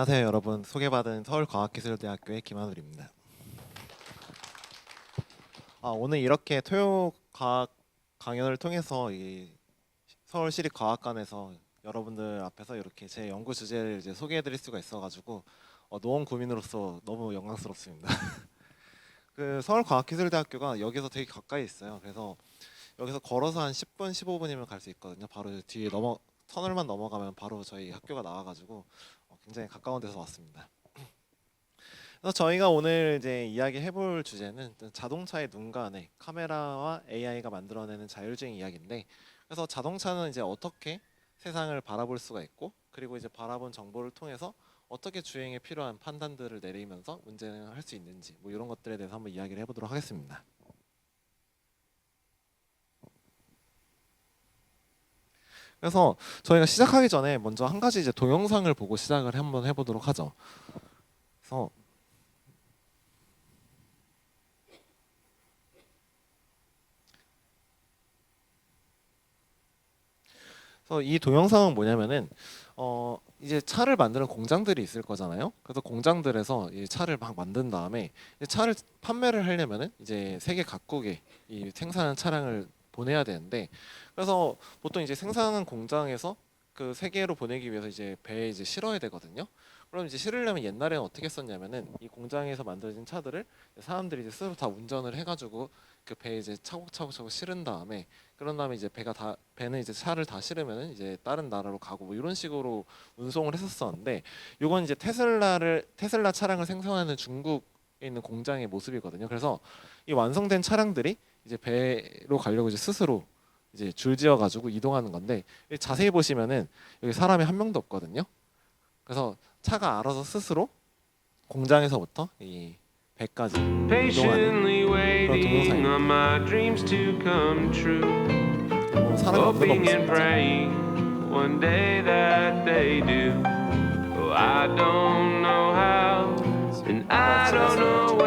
안녕하세요, 여러분. 소개받은 서울과학기술대학교의 김한울입니다. 오늘 이렇게 토요과학 강연을 통해서 이 서울시립과학관에서 여러분들 앞에서 이렇게 제 연구 주제를 이제 소개해드릴 수가 있어가지고 노원구민으로서 너무 영광스럽습니다. 그 서울과학기술대학교가 여기서 되게 가까이 있어요. 그래서 여기서 걸어서 한 10분, 15분이면 갈 수 있거든요. 바로 뒤에 터널만 넘어가면 바로 저희 학교가 나와가지고 굉장히 가까운 데서 왔습니다. 그래서 저희가 오늘 이제 이야기해볼 주제는 자동차의 눈간에 카메라와 AI가 만들어내는 자율주행 이야기인데, 그래서 자동차는 이제 어떻게 세상을 바라볼 수가 있고, 그리고 이제 바라본 정보를 통해서 어떻게 주행에 필요한 판단들을 내리면서 운전을 할 수 있는지, 뭐 이런 것들에 대해서 한번 이야기를 해보도록 하겠습니다. 그래서 저희가 시작하기 전에 먼저 한 가지 이제 동영상을 보고 시작을 한번 해보도록 하죠. 그래서 이 동영상은 뭐냐면은 이제 차를 만드는 공장들이 있을 거잖아요. 그래서 공장들에서 이 차를 막 만든 다음에 차를 판매를 하려면은 이제 세계 각국에 이 생산한 차량을 보내야 되는데, 그래서 보통 이제 생산하는 공장에서 그 세계로 보내기 위해서 이제 배에 이제 실어야 되거든요. 그럼 이제 실으려면 옛날에는 어떻게 했었냐면은 이 공장에서 만들어진 차들을 사람들이 이제 스스로 다 운전을 해가지고 그 배에 이제 차곡차곡 실은 다음에, 그런 다음에 이제 배는 이제 차를 다 실으면은 이제 다른 나라로 가고 뭐 이런 식으로 운송을 했었었는데, 요건 이제 테슬라 차량을 생산하는 중국에 있는 공장의 모습이거든요. 그래서 이 완성된 차량들이 이제 배로 가려고 이제 스스로 이제 줄지어 가지고 이동하는 건데, 자세히 보시면은 여기 사람이 한 명도 없거든요. 그래서 차가 알아서 스스로 공장에서부터 이 배까지 이동하는 그런 동영상입니다. 사람이 없는 거 보시죠. One day that they do. Oh, I don't know how, and I don't know when.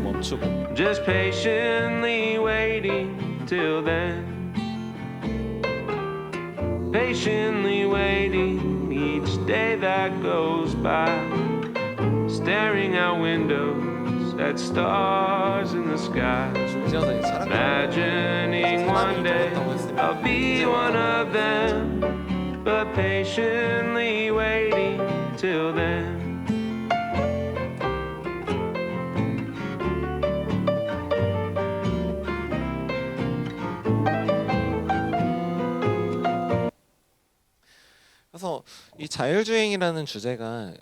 멈추고 Just patiently waiting till then. Patiently waiting each day that goes by. Staring out windows at stars in the sky. 줄지어서 이 차량 Imagining one day I'll be one of them, but patiently waiting till then. 그래서 이 자율주행이라는 주제가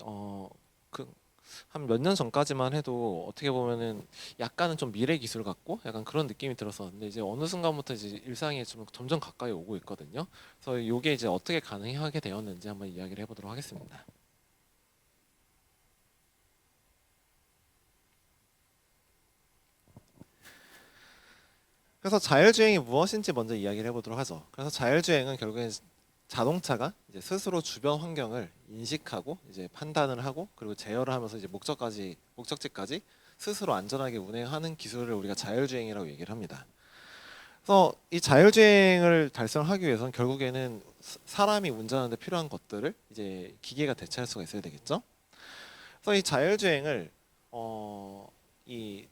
한 몇 년 전까지만 해도 어떻게 보면은 약간은 좀 미래 기술 같고 약간 그런 느낌이 들었었는데, 이제 어느 순간부터 이제 일상에 좀 점점 가까이 오고 있거든요. 그래서 이게 이제 어떻게 가능하게 되었는지 한번 이야기를 해보도록 하겠습니다. 그래서 자율주행이 무엇인지 먼저 이야기를 해보도록 하죠. 그래서 자율주행은 결국엔 자동차가 이제 스스로 주변 환경을 인식하고 이제 판단을 하고, 그리고 제어를 하면서 이제 목적지까지 스스로 안전하게 운행하는 기술을 우리가 자율주행이라고 얘기를 합니다. 그래서 이 자율주행을 달성하기 위해서는 결국에는 사람이 운전하는데 필요한 것들을 이제 기계가 대체할 수가 있어야 되겠죠. 그래서 이 자율주행을 이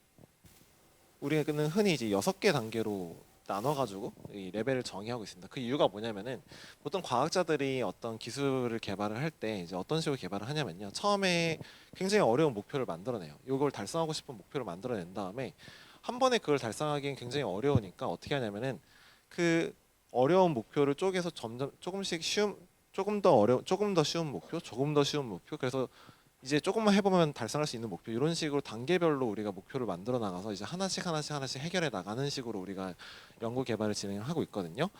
우리는 흔히 이제 6개 단계로 나눠가지고 이 레벨을 정의하고 있습니다. 그 이유가 뭐냐면은 보통 과학자들이 어떤 기술을 개발을 할 때 이제 어떤 식으로 개발을 하냐면요, 처음에 굉장히 어려운 목표를 만들어내요. 이걸 달성하고 싶은 목표를 만들어낸 다음에 한 번에 그걸 달성하기엔 굉장히 어려우니까 어떻게 하냐면은 그 어려운 목표를 쪼개서 점점 조금씩 조금 더 쉬운 목표, 조금 더 쉬운 목표, 그래서 이제 조금만 해보면 달성할 수 있는 목표, 이런 식으로 단계별로 우리가 목표를 만들어 나가서 이제 하나씩 해결해 나가는 식으로 우리가 연구 개발을 진행하고 있거든요.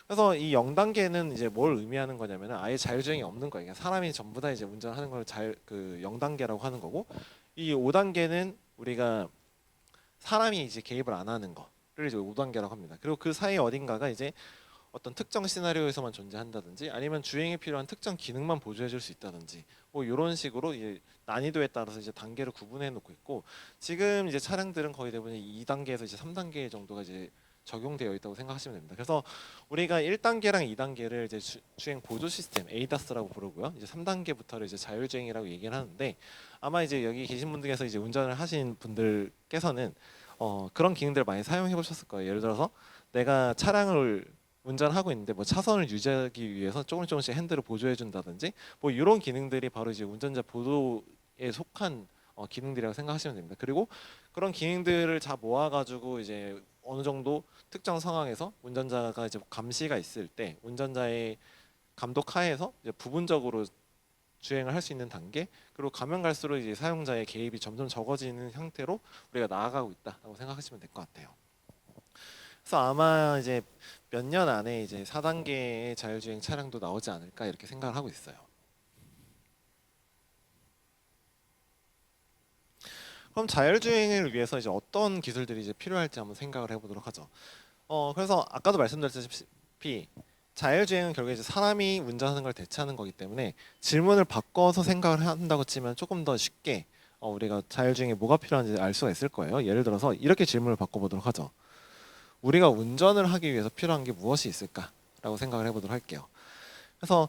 그래서 이 0단계는 이제 뭘 의미하는 거냐면 아예 자율주행이 없는 거예요. 그러니까 사람이 전부 다 이제 운전하는 걸 0단계라고 하는 거고, 이 5단계는 우리가 사람이 이제 개입을 안 하는 거를 이제 5단계라고 합니다. 그리고 그 사이 어딘가가 이제 어떤 특정 시나리오에서만 존재한다든지, 아니면 주행에 필요한 특정 기능만 보조해 줄 수 있다든지, 뭐 이런 식으로 이제 난이도에 따라서 이제 단계를 구분해 놓고 있고, 지금 이제 차량들은 거의 대부분 2단계에서 이제 3단계 정도가 이제 적용되어 있다고 생각하시면 됩니다. 그래서 우리가 1단계랑 2단계를 이제 주행 보조 시스템 ADAS라고 부르고요. 이제 3단계부터를 이제 자율주행이라고 얘기를 하는데 아마 이제 여기 계신 분 중에서 이제 운전을 하신 분들께서는 그런 기능들을 많이 사용해 보셨을 거예요. 예를 들어서 내가 차량을 운전하고 있는데 뭐 차선을 유지하기 위해서 조금씩 핸들을 보조해 준다든지 뭐 이런 기능들이 바로 이제 운전자 보조에 속한 기능들이라고 생각하시면 됩니다. 그리고 그런 기능들을 다 모아가지고 이제 어느 정도 특정 상황에서 운전자가 이제 감시가 있을 때 운전자의 감독 하에서 이제 부분적으로 주행을 할 수 있는 단계, 그리고 가면 갈수록 이제 사용자의 개입이 점점 적어지는 형태로 우리가 나아가고 있다라고 생각하시면 될 것 같아요. 그래서 아마 이제 몇 년 안에 이제 4단계의 자율주행 차량도 나오지 않을까 이렇게 생각을 하고 있어요. 그럼 자율주행을 위해서 이제 어떤 기술들이 이제 필요할지 한번 생각을 해보도록 하죠. 그래서 아까도 말씀드렸다시피 자율주행은 결국에 이제 사람이 운전하는 걸 대체하는 거기 때문에 질문을 바꿔서 생각을 한다고 치면 조금 더 쉽게 우리가 자율주행에 뭐가 필요한지 알 수가 있을 거예요. 예를 들어서 이렇게 질문을 바꿔보도록 하죠. 우리가 운전을 하기 위해서 필요한 게 무엇이 있을까라고 생각을 해보도록 할게요. 그래서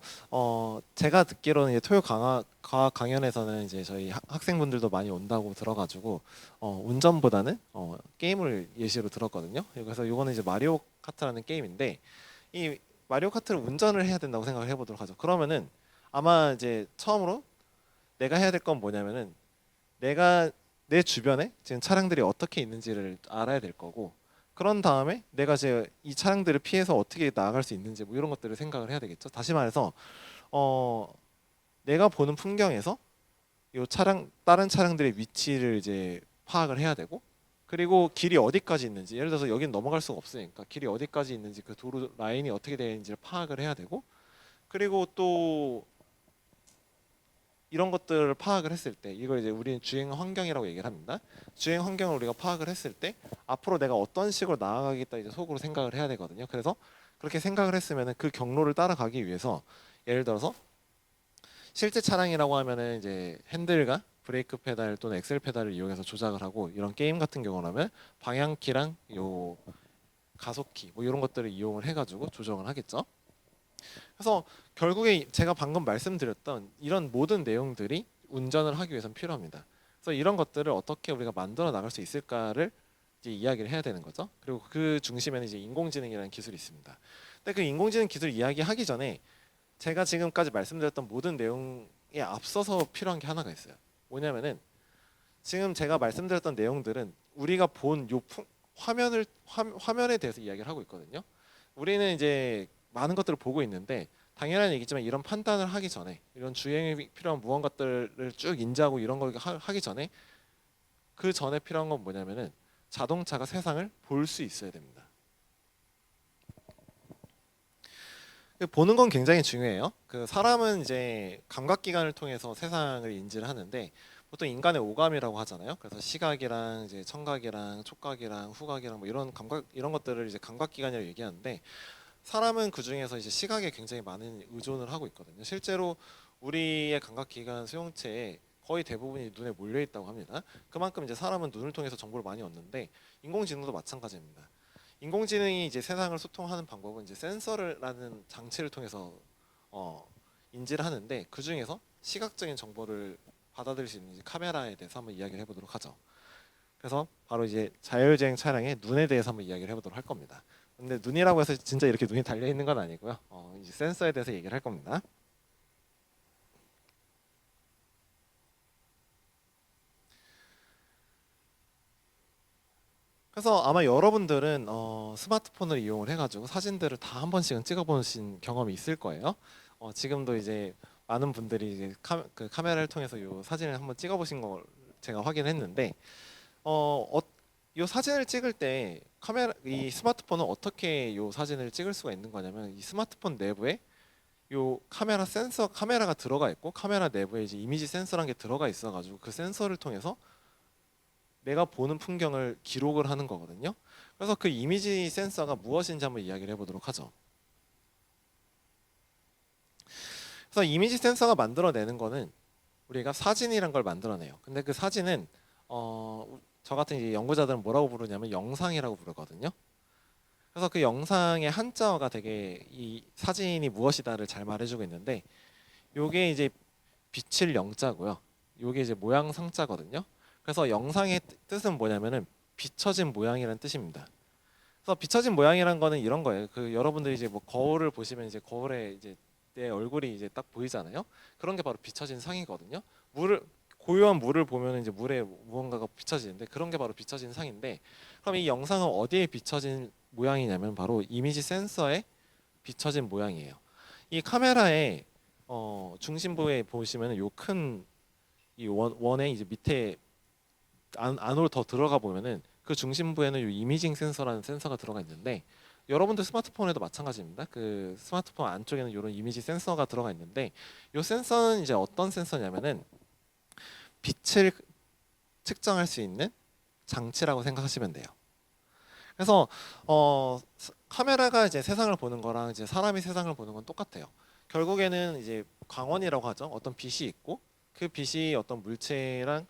제가 듣기로는 이제 토요 과학 강연에서는 이제 저희 학생분들도 많이 온다고 들어가지고 운전보다는 게임을 예시로 들었거든요. 그래서 이거는 이제 마리오 카트라는 게임인데 이 마리오 카트를 운전을 해야 된다고 생각을 해보도록 하죠. 그러면은 아마 이제 처음으로 내가 해야 될 건 뭐냐면은 내가 내 주변에 지금 차량들이 어떻게 있는지를 알아야 될 거고, 그런 다음에 내가 이제 이 차량들을 피해서 어떻게 나아갈 수 있는지 뭐 이런 것들을 생각을 해야 되겠죠. 다시 말해서 내가 보는 풍경에서 이 차량 다른 차량들의 위치를 이제 파악을 해야 되고, 그리고 길이 어디까지 있는지, 예를 들어서 여긴 넘어갈 수가 없으니까 길이 어디까지 있는지 그 도로 라인이 어떻게 되어 있는지를 파악을 해야 되고, 그리고 또 이런 것들을 파악을 했을 때 이걸 이제 우리는 주행 환경이라고 얘기를 합니다. 주행 환경을 우리가 파악을 했을 때 앞으로 내가 어떤 식으로 나아가겠다 이제 속으로 생각을 해야 되거든요. 그래서 그렇게 생각을 했으면은 그 경로를 따라가기 위해서 예를 들어서 실제 차량이라고 하면은 이제 핸들과 브레이크 페달 또는 엑셀 페달을 이용해서 조작을 하고, 이런 게임 같은 경우라면 방향키랑 요 가속키 뭐 이런 것들을 이용을 해가지고 조정을 하겠죠. 그래서 결국에 제가 방금 말씀드렸던 이런 모든 내용들이 운전을 하기 위해서는 필요합니다. 그래서 이런 것들을 어떻게 우리가 만들어 나갈 수 있을까를 이제 이야기를 해야 되는 거죠. 그리고 그 중심에는 이제 인공지능이라는 기술이 있습니다. 근데 그 인공지능 기술 이야기하기 전에 제가 지금까지 말씀드렸던 모든 내용에 앞서서 필요한 게 하나가 있어요. 뭐냐면은 지금 제가 말씀드렸던 내용들은 우리가 본 요 화면에 대해서 이야기를 하고 있거든요. 우리는 이제 많은 것들을 보고 있는데 당연한 얘기지만 이런 판단을 하기 전에, 이런 주행에 필요한 무언가들을 쭉 인지하고 이런 걸 하기 전에 그 전에 필요한 건 뭐냐면은 자동차가 세상을 볼 수 있어야 됩니다. 보는 건 굉장히 중요해요. 그 사람은 이제 감각기관을 통해서 세상을 인지를 하는데 보통 인간의 오감이라고 하잖아요. 그래서 시각이랑 이제 청각이랑 촉각이랑 후각이랑 뭐 이런 감각 이런 것들을 이제 감각기관이라고 얘기하는데, 사람은 그 중에서 이제 시각에 굉장히 많은 의존을 하고 있거든요. 실제로 우리의 감각기관 수용체에 거의 대부분이 눈에 몰려 있다고 합니다. 그만큼 이제 사람은 눈을 통해서 정보를 많이 얻는데 인공지능도 마찬가지입니다. 인공지능이 이제 세상을 소통하는 방법은 이제 센서라는 장치를 통해서 인지를 하는데, 그 중에서 시각적인 정보를 받아들일 수 있는 이제 카메라에 대해서 한번 이야기를 해보도록 하죠. 그래서 바로 이제 자율주행 차량의 눈에 대해서 한번 이야기를 해보도록 할 겁니다. 근데 눈이라고 해서 진짜 이렇게 눈이 달려 있는 건 아니고요. 이제 센서에 대해서 얘기를 할 겁니다. 그래서 아마 여러분들은 스마트폰을 이용을 해가지고 사진들을 다 한 번씩은 찍어보신 경험이 있을 거예요. 지금도 이제 많은 분들이 이제 그 카메라를 통해서 이 사진을 한번 찍어보신 걸 제가 확인했는데, 이 사진을 찍을 때 이 스마트폰은 어떻게 이 사진을 찍을 수가 있는 거냐면, 이 스마트폰 내부에 요 카메라가 들어가 있고, 카메라 내부에 이제 이미지 센서라는 게 들어가 있어가지고 그 센서를 통해서 내가 보는 풍경을 기록을 하는 거거든요. 그래서 그 이미지 센서가 무엇인지 한번 이야기를 해보도록 하죠. 그래서 이미지 센서가 만들어내는 거는 우리가 사진이란 걸 만들어내요. 근데 그 사진은 저 같은 이제 연구자들은 뭐라고 부르냐면 영상이라고 부르거든요. 그래서 그 영상의 한자어가 되게 이 사진이 무엇이다를 잘 말해주고 있는데, 요게 이제 빛을 영자고요. 요게 이제 모양 상자거든요. 그래서 영상의 뜻은 뭐냐면은 비춰진 모양이라는 뜻입니다. 그래서 비춰진 모양이란 거는 이런 거예요. 그 여러분들이 이제 뭐 거울을 보시면 이제 거울에 이제 내 얼굴이 이제 딱 보이잖아요. 그런 게 바로 비춰진 상이거든요. 물을 고요한 물을 보면 이제 물에 무언가가 비춰지는데, 그런 게 바로 비춰진 상인데, 그럼 이 영상은 어디에 비춰진 모양이냐면 바로 이미지 센서에 비춰진 모양이에요. 이 카메라의 중심부에 보시면 요 큰 이 원의 이제 밑에 안으로 더 들어가 보면은 그 중심부에는 요 이미징 센서라는 센서가 들어가 있는데, 여러분들 스마트폰에도 마찬가지입니다. 그 스마트폰 안쪽에는 이런 이미지 센서가 들어가 있는데, 요 센서는 이제 어떤 센서냐면은 빛을 측정할 수 있는 장치라고 생각하시면 돼요. 그래서 카메라가 이제 세상을 보는 거랑 이제 사람이 세상을 보는 건 똑같아요. 결국에는 이제 광원이라고 하죠. 어떤 빛이 있고 그 빛이 어떤 물체랑에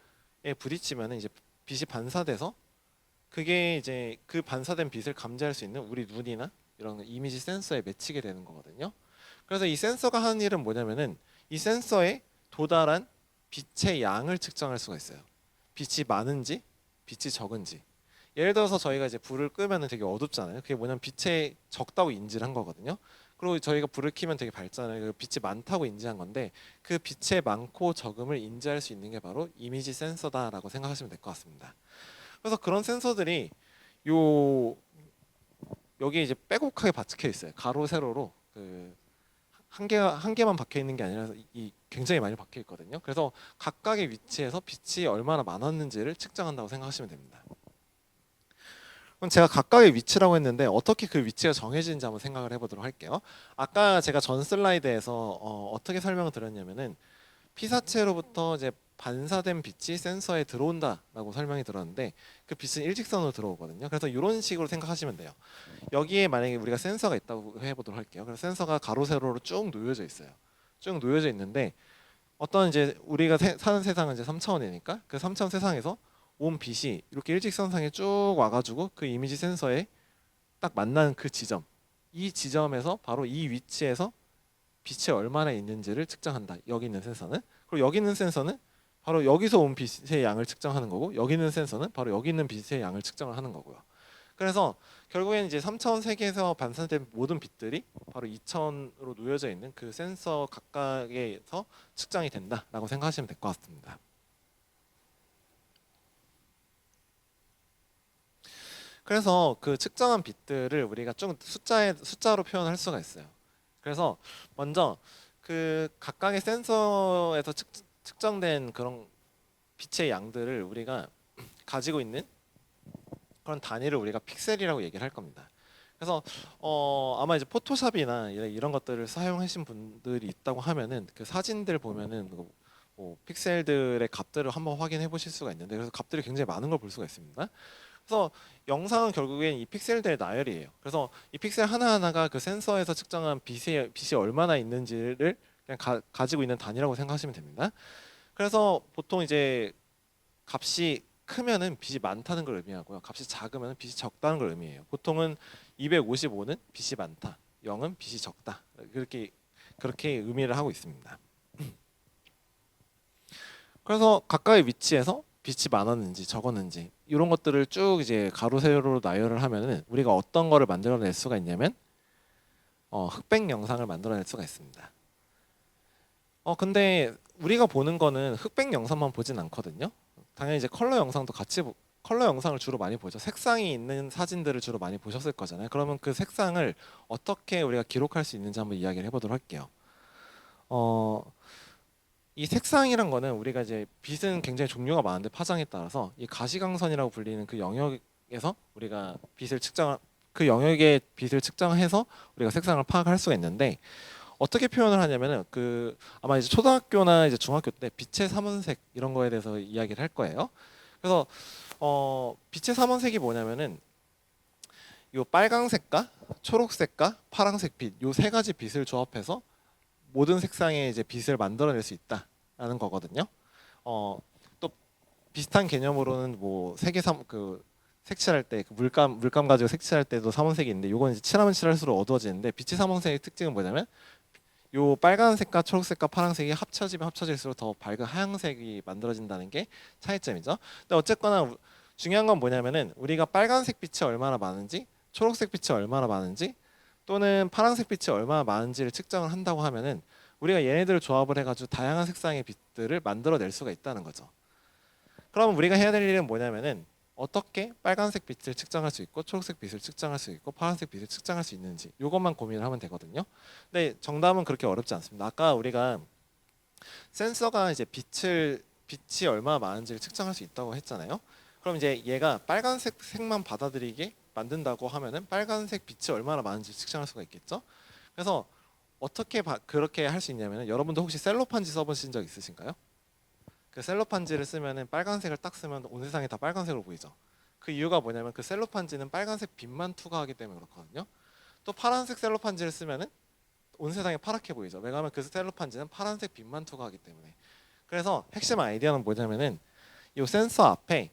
부딪히면 이제 빛이 반사돼서 그게 이제 그 반사된 빛을 감지할 수 있는 우리 눈이나 이런 이미지 센서에 맺히게 되는 거거든요. 그래서 이 센서가 하는 일은 뭐냐면은 이 센서에 도달한 빛의 양을 측정할 수가 있어요. 빛이 많은지 빛이 적은지. 예를 들어서 저희가 이제 불을 끄면은 되게 어둡잖아요. 그게 뭐냐면 빛에 적다고 인지를 한 거거든요. 그리고 저희가 불을 켜면 되게 밝잖아요. 그 빛이 많다고 인지한 건데, 그 빛의 많고 적음을 인지할 수 있는 게 바로 이미지 센서다라고 생각하시면 될 것 같습니다. 그래서 그런 센서들이 요 여기 이제 빼곡하게 박혀 있어요. 가로 세로로 그 한 개만 박혀 있는 게 아니라 이 굉장히 많이 박혀 있거든요. 그래서 각각의 위치에서 빛이 얼마나 많았는지를 측정한다고 생각하시면 됩니다. 그럼 제가 각각의 위치라고 했는데 어떻게 그 위치가 정해지는지 한번 생각을 해보도록 할게요. 아까 제가 전 슬라이드에서 어떻게 설명을 드렸냐면은 피사체로부터 이제 반사된 빛이 센서에 들어온다라고 설명이 들었는데, 그 빛은 일직선으로 들어오거든요. 그래서 이런 식으로 생각하시면 돼요. 여기에 만약에 우리가 센서가 있다고 해보도록 할게요. 그래서 센서가 가로 세로로 쭉 놓여져 있어요. 쭉 놓여져 있는데, 어떤 이제 우리가 사는 세상은 이제 3차원이니까 그 3차원 세상에서 온 빛이 이렇게 일직선상에 쭉 와가지고 그 이미지 센서에 딱 만나는 그 지점, 이 지점에서 바로 이 위치에서 빛이 얼마나 있는지를 측정한다. 여기 있는 센서는. 그리고 여기 있는 센서는 바로 여기서 온 빛의 양을 측정하는 거고, 여기 있는 센서는 바로 여기 있는 빛의 양을 측정을 하는 거고요. 그래서 결국에는 이제 3차원 세계에서 반사된 모든 빛들이 바로 2차원으로 놓여져 있는 그 센서 각각에서 측정이 된다라고 생각하시면 될 것 같습니다. 그래서 그 측정한 빛들을 우리가 좀 숫자로 표현할 수가 있어요. 그래서 먼저 그 각각의 센서에서 측정된 그런 빛의 양들을 우리가 가지고 있는 그런 단위를 우리가 픽셀이라고 얘기를 할 겁니다. 그래서 아마 이제 포토샵이나 이런 것들을 사용하신 분들이 있다고 하면은 그 사진들 보면은 뭐 픽셀들의 값들을 한번 확인해 보실 수가 있는데, 그래서 값들이 굉장히 많은 걸 볼 수가 있습니다. 그래서 영상은 결국엔 이 픽셀들의 나열이에요. 그래서 이 픽셀 하나하나가 그 센서에서 측정한 빛이 얼마나 있는지를 그냥 가지고 있는 단위라고 생각하시면 됩니다. 그래서 보통 이제 값이 크면은 빛이 많다는 걸 의미하고요. 값이 작으면 빛이 적다는 걸 의미해요. 보통은 255는 빛이 많다, 0은 빛이 적다. 그렇게 의미를 하고 있습니다. 그래서 각각의 위치에서 빛이 많았는지 적었는지 이런 것들을 쭉 이제 가로 세로로 나열을 하면은 우리가 어떤 거를 만들어낼 수가 있냐면 흑백 영상을 만들어낼 수가 있습니다. 근데 우리가 보는 거는 흑백 영상만 보진 않거든요. 당연히 이제 컬러 영상도 컬러 영상을 주로 많이 보죠. 색상이 있는 사진들을 주로 많이 보셨을 거잖아요. 그러면 그 색상을 어떻게 우리가 기록할 수 있는지 한번 이야기를 해보도록 할게요. 이 색상이란 거는 우리가 이제 빛은 굉장히 종류가 많은데 파장에 따라서 이 가시광선이라고 불리는 그 영역에서 우리가 그 영역의 빛을 측정해서 우리가 색상을 파악할 수가 있는데, 어떻게 표현을 하냐면은 그 아마 이제 초등학교나 이제 중학교 때 빛의 삼원색 이런 거에 대해서 이야기를 할 거예요. 그래서 빛의 삼원색이 뭐냐면은 요 빨강색과 초록색과 파랑색 빛, 요 세 가지 빛을 조합해서 모든 색상의 이제 빛을 만들어낼 수 있다라는 거거든요. 또 비슷한 개념으로는 뭐 색칠할 때 그 물감 가지고 색칠할 때도 삼원색이 있는데 요건 이제 칠하면 칠할수록 어두워지는데 빛의 삼원색의 특징은 뭐냐면 요 빨간색과 초록색과 파란색이 합쳐지면 합쳐질수록 더 밝은 하얀색이 만들어진다는 게 차이점이죠. 근데 어쨌거나 중요한 건 뭐냐면은 우리가 빨간색 빛이 얼마나 많은지 초록색 빛이 얼마나 많은지 또는 파란색 빛이 얼마나 많은지를 측정을 한다고 하면은 우리가 얘네들을 조합을 해가지고 다양한 색상의 빛들을 만들어낼 수가 있다는 거죠. 그럼 우리가 해야 될 일은 뭐냐면은 어떻게 빨간색 빛을 측정할 수 있고 초록색 빛을 측정할 수 있고 파란색 빛을 측정할 수 있는지 이것만 고민을 하면 되거든요. 근데 정답은 그렇게 어렵지 않습니다. 아까 우리가 센서가 이제 빛이 얼마나 많은지를 측정할 수 있다고 했잖아요. 그럼 이제 얘가 빨간색 색만 받아들이게 만든다고 하면은 빨간색 빛이 얼마나 많은지 측정할 수가 있겠죠. 그래서 어떻게 그렇게 할 수 있냐면은 여러분도 혹시 셀로판지 써보신 적 있으신가요? 그 셀로판지를 쓰면은 빨간색을 딱 쓰면 온 세상이 다 빨간색으로 보이죠. 그 이유가 뭐냐면 그 셀로판지는 빨간색 빛만 투과하기 때문에 그렇거든요. 또 파란색 셀로판지를 쓰면은 온 세상이 파랗게 보이죠. 왜냐하면 그 셀로판지는 파란색 빛만 투과하기 때문에. 그래서 핵심 아이디어는 뭐냐면은 이 센서 앞에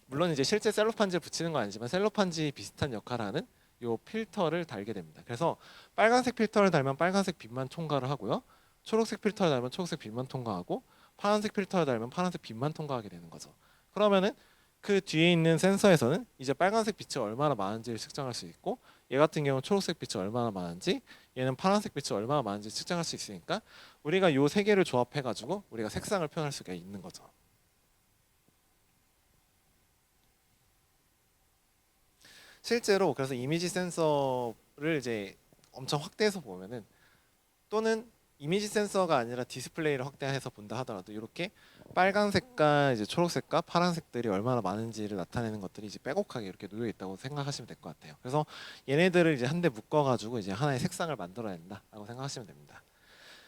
물론 이제 실제 셀로판지를 붙이는 건 아니지만 셀로판지 비슷한 역할을 하는 이 필터를 달게 됩니다. 그래서 빨간색 필터를 달면 빨간색 빛만 통과를 하고요. 초록색 필터를 달면 초록색 빛만 통과하고 파란색 필터를 달면 파란색 빛만 통과하게 되는 거죠. 그러면은 그 뒤에 있는 센서에서는 이제 빨간색 빛이 얼마나 많은지를 측정할 수 있고 얘 같은 경우는 초록색 빛이 얼마나 많은지 얘는 파란색 빛이 얼마나 많은지 측정할 수 있으니까 우리가 요 세 개를 조합해 가지고 우리가 색상을 표현할 수가 있는 거죠. 실제로 그래서 이미지 센서를 이제 엄청 확대해서 보면은 또는 이미지 센서가 아니라 디스플레이를 확대해서 본다 하더라도 이렇게 빨간색과 이제 초록색과 파란색들이 얼마나 많은지를 나타내는 것들이 이제 빼곡하게 이렇게 놓여 있다고 생각하시면 될 것 같아요. 그래서 얘네들을 이제 한데 묶어 가지고 이제 하나의 색상을 만들어낸다라고 생각하시면 됩니다.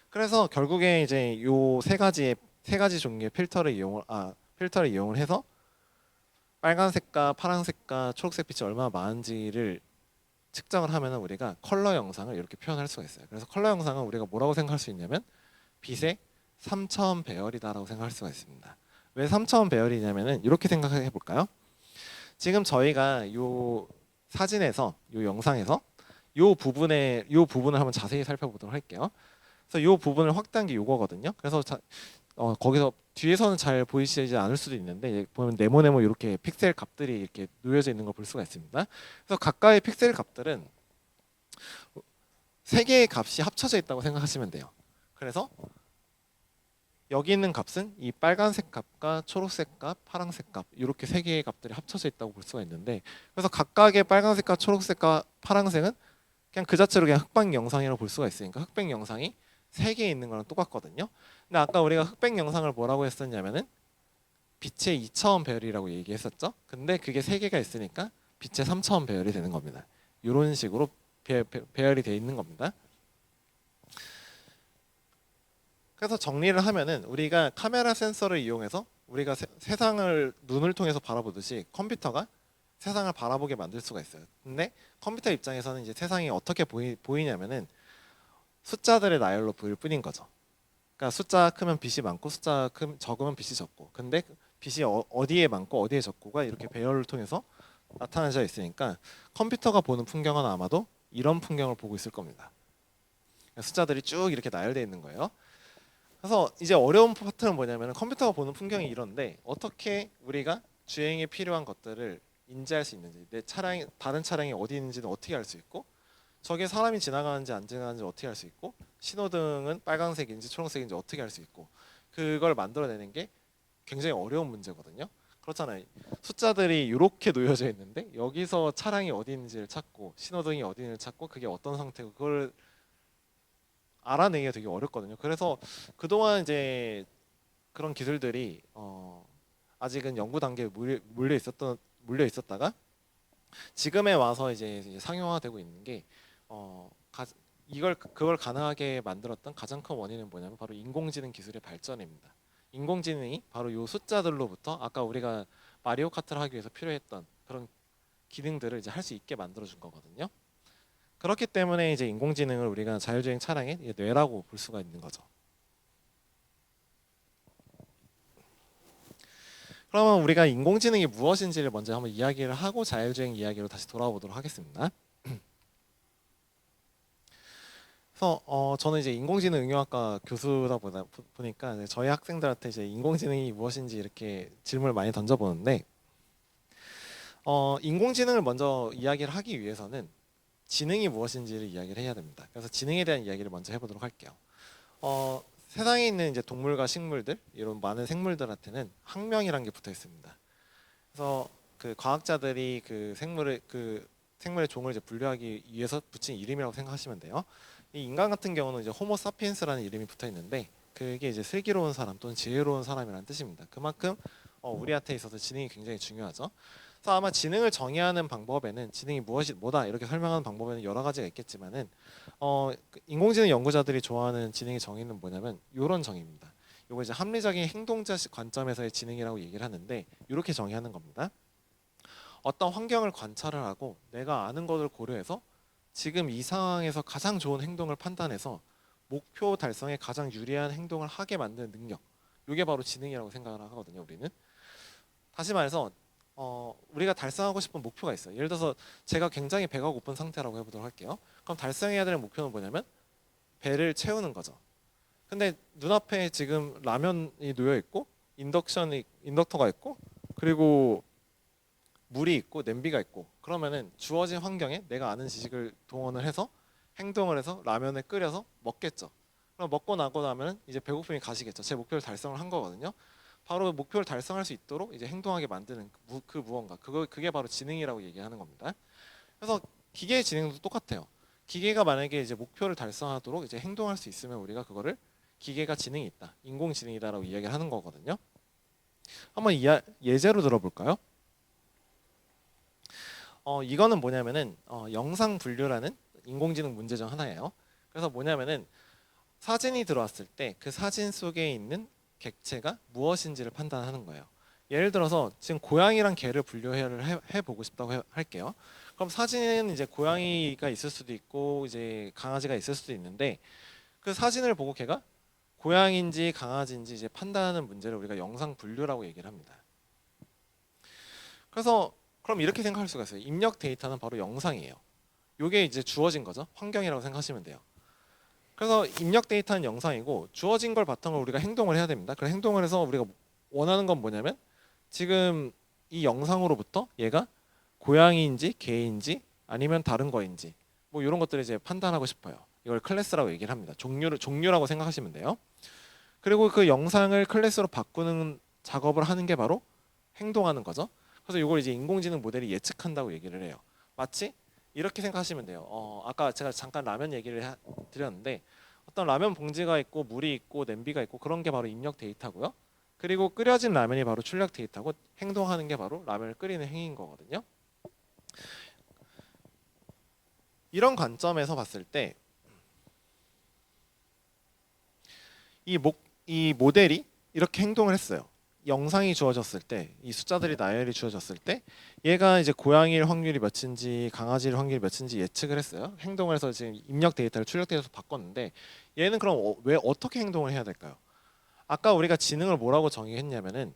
그래서 결국에 이제 요 세 가지 종류의 필터를 이용을 해서 빨간색과 파란색과 초록색 빛이 얼마나 많은지를 측정을 하면 우리가 컬러 영상을 이렇게 표현할 수가 있어요. 그래서 컬러 영상은 우리가 뭐라고 생각할 수 있냐면 빛의 3차원 배열이다라고 생각할 수가 있습니다. 왜 3차원 배열이냐면은 이렇게 생각해 볼까요? 지금 저희가 요 사진에서 요 영상에서 요 부분을 한번 자세히 살펴보도록 할게요. 그래서 요 부분을 확대한 게 요거거든요. 그래서 거기서 뒤에서는 잘 보이시지 않을 수도 있는데 보면 네모네모 이렇게 픽셀 값들이 이렇게 놓여져 있는 걸 볼 수가 있습니다. 그래서 각각의 픽셀 값들은 세 개의 값이 합쳐져 있다고 생각하시면 돼요. 그래서 여기 있는 값은 이 빨간색 값과 초록색 값, 파란색 값 이렇게 세 개의 값들이 합쳐져 있다고 볼 수가 있는데 그래서 각각의 빨간색과 초록색과 파란색은 그냥 그 자체로 그냥 흑백 영상이라고 볼 수가 있으니까 흑백 영상이 세 개 있는 거랑 똑같거든요. 근데 아까 우리가 흑백 영상을 뭐라고 했었냐면은 빛의 2차원 배열이라고 얘기했었죠. 근데 그게 세 개가 있으니까 빛의 3차원 배열이 되는 겁니다. 이런 식으로 배열이 돼 있는 겁니다. 그래서 정리를 하면은 우리가 카메라 센서를 이용해서 우리가 세상을 눈을 통해서 바라보듯이 컴퓨터가 세상을 바라보게 만들 수가 있어요. 근데 컴퓨터 입장에서는 이제 세상이 어떻게 보이냐면은 숫자들의 나열로 보일 뿐인 거죠. 그러니까 숫자 크면 빛이 많고 숫자 적으면 빛이 적고 근데 빛이 어디에 많고 어디에 적고가 이렇게 배열을 통해서 나타나져 있으니까 컴퓨터가 보는 풍경은 아마도 이런 풍경을 보고 있을 겁니다. 숫자들이 쭉 이렇게 나열되어 있는 거예요. 그래서 이제 어려운 파트는 뭐냐면 컴퓨터가 보는 풍경이 이런데 어떻게 우리가 주행에 필요한 것들을 인지할 수 있는지 내 차량이 다른 차량이 어디 있는지는 어떻게 알 수 있고 저게 사람이 지나가는지 안 지나가는지 어떻게 알 수 있고 신호등은 빨간색인지 초록색인지 어떻게 알 수 있고 그걸 만들어내는 게 굉장히 어려운 문제거든요. 그렇잖아요. 숫자들이 이렇게 놓여져 있는데 여기서 차량이 어디 있는지를 찾고 신호등이 어디 있는지를 찾고 그게 어떤 상태고 그걸 알아내기가 되게 어렵거든요. 그래서 그동안 이제 그런 기술들이 아직은 연구 단계에 물려 있었다가 지금에 와서 이제 상용화되고 있는 게 그걸 가능하게 만들었던 가장 큰 원인은 뭐냐면 바로 인공지능 기술의 발전입니다. 인공지능이 바로 요 숫자들로부터 아까 우리가 마리오 카트를 하기 위해서 필요했던 그런 기능들을 이제 할 수 있게 만들어 준 거거든요. 그렇기 때문에 이제 인공지능을 우리가 자율주행 차량의 뇌라고 볼 수가 있는 거죠. 그러면 우리가 인공지능이 무엇인지를 먼저 한번 이야기를 하고 자율주행 이야기로 다시 돌아오도록 하겠습니다. 그래서 저는 이제 인공지능 응용학과 교수다 보니까 이제 저희 학생들한테 이제 인공지능이 무엇인지 이렇게 질문을 많이 던져보는데 인공지능을 먼저 이야기를 하기 위해서는 지능이 무엇인지를 이야기를 해야 됩니다. 그래서 지능에 대한 이야기를 먼저 해보도록 할게요. 세상에 있는 이제 동물과 식물들 이런 많은 생물들한테는 학명이란 게 붙어 있습니다. 그래서 그 과학자들이 그 생물의 종을 이제 분류하기 위해서 붙인 이름이라고 생각하시면 돼요. 이 인간 같은 경우는 이제 호모 사피엔스라는 이름이 붙어 있는데 그게 이제 슬기로운 사람 또는 지혜로운 사람이라는 뜻입니다. 그만큼 우리한테 있어서 지능이 굉장히 중요하죠. 그래서 아마 지능을 정의하는 방법에는 지능이 무엇이 뭐다 이렇게 설명하는 방법에는 여러 가지가 있겠지만은 인공지능 연구자들이 좋아하는 지능의 정의는 뭐냐면 이런 정의입니다. 이거 이제 합리적인 행동자 관점에서의 지능이라고 얘기를 하는데 이렇게 정의하는 겁니다. 어떤 환경을 관찰을 하고 내가 아는 것을 고려해서 지금 이 상황에서 가장 좋은 행동을 판단해서 목표 달성에 가장 유리한 행동을 하게 만드는 능력. 이게 바로 지능이라고 생각을 하거든요. 우리는 다시 말해서 우리가 달성하고 싶은 목표가 있어요. 예를 들어서 제가 굉장히 배가 고픈 상태라고 해보도록 할게요. 그럼 달성해야 되는 목표는 뭐냐면 배를 채우는 거죠. 근데 눈앞에 지금 라면이 놓여 있고 인덕터가 있고 그리고 물이 있고 냄비가 있고 그러면은 주어진 환경에 내가 아는 지식을 동원을 해서 행동을 해서 라면을 끓여서 먹겠죠. 그럼 먹고 나고 나면 이제 배고픔이 가시겠죠. 제 목표를 달성을 한 거거든요. 바로 목표를 달성할 수 있도록 이제 행동하게 만드는 그 무언가 그게 바로 지능이라고 얘기하는 겁니다. 그래서 기계의 지능도 똑같아요. 기계가 만약에 이제 목표를 달성하도록 이제 행동할 수 있으면 우리가 그거를 기계가 지능이 있다, 인공지능이다라고 이야기를 하는 거거든요. 한번 예제로 들어볼까요? 이거는 뭐냐면은 영상 분류라는 인공지능 문제 중 하나예요. 그래서 뭐냐면은 사진이 들어왔을 때 그 사진 속에 있는 객체가 무엇인지를 판단하는 거예요. 예를 들어서 지금 고양이랑 개를 분류를 해보고 싶다고 할게요. 그럼 사진에는 이제 고양이가 있을 수도 있고 이제 강아지가 있을 수도 있는데 그 사진을 보고 걔가 고양인지 강아지인지 이제 판단하는 문제를 우리가 영상 분류라고 얘기를 합니다. 그래서 그럼 이렇게 생각할 수가 있어요. 입력 데이터는 바로 영상이에요. 이게 이제 주어진 거죠. 환경이라고 생각하시면 돼요. 그래서 입력 데이터는 영상이고 주어진 걸 바탕으로 우리가 행동을 해야 됩니다. 그래서 행동을 해서 우리가 원하는 건 뭐냐면 지금 이 영상으로부터 얘가 고양이인지 개인지 아니면 다른 거인지 뭐 이런 것들을 이제 판단하고 싶어요. 이걸 클래스라고 얘기를 합니다. 종류라고 생각하시면 돼요. 그리고 그 영상을 클래스로 바꾸는 작업을 하는 게 바로 행동하는 거죠. 그래서 이걸 이제 인공지능 모델이 예측한다고 얘기를 해요. 마치 이렇게 생각하시면 돼요. 아까 제가 잠깐 라면 얘기를 드렸는데 어떤 라면 봉지가 있고 물이 있고 냄비가 있고 그런 게 바로 입력 데이터고요. 그리고 끓여진 라면이 바로 출력 데이터고 행동하는 게 바로 라면을 끓이는 행위인 거거든요. 이런 관점에서 봤을 때 이 모델이 이렇게 행동을 했어요. 영상이 주어졌을 때, 이 숫자들이 나열이 주어졌을 때, 얘가 이제 고양이일 확률이 몇인지, 강아지일 확률이 몇인지 예측을 했어요. 행동을 해서 지금 입력 데이터를 출력 데이터로 바꿨는데, 얘는 그럼 왜 어떻게 행동을 해야 될까요? 아까 우리가 지능을 뭐라고 정의했냐면은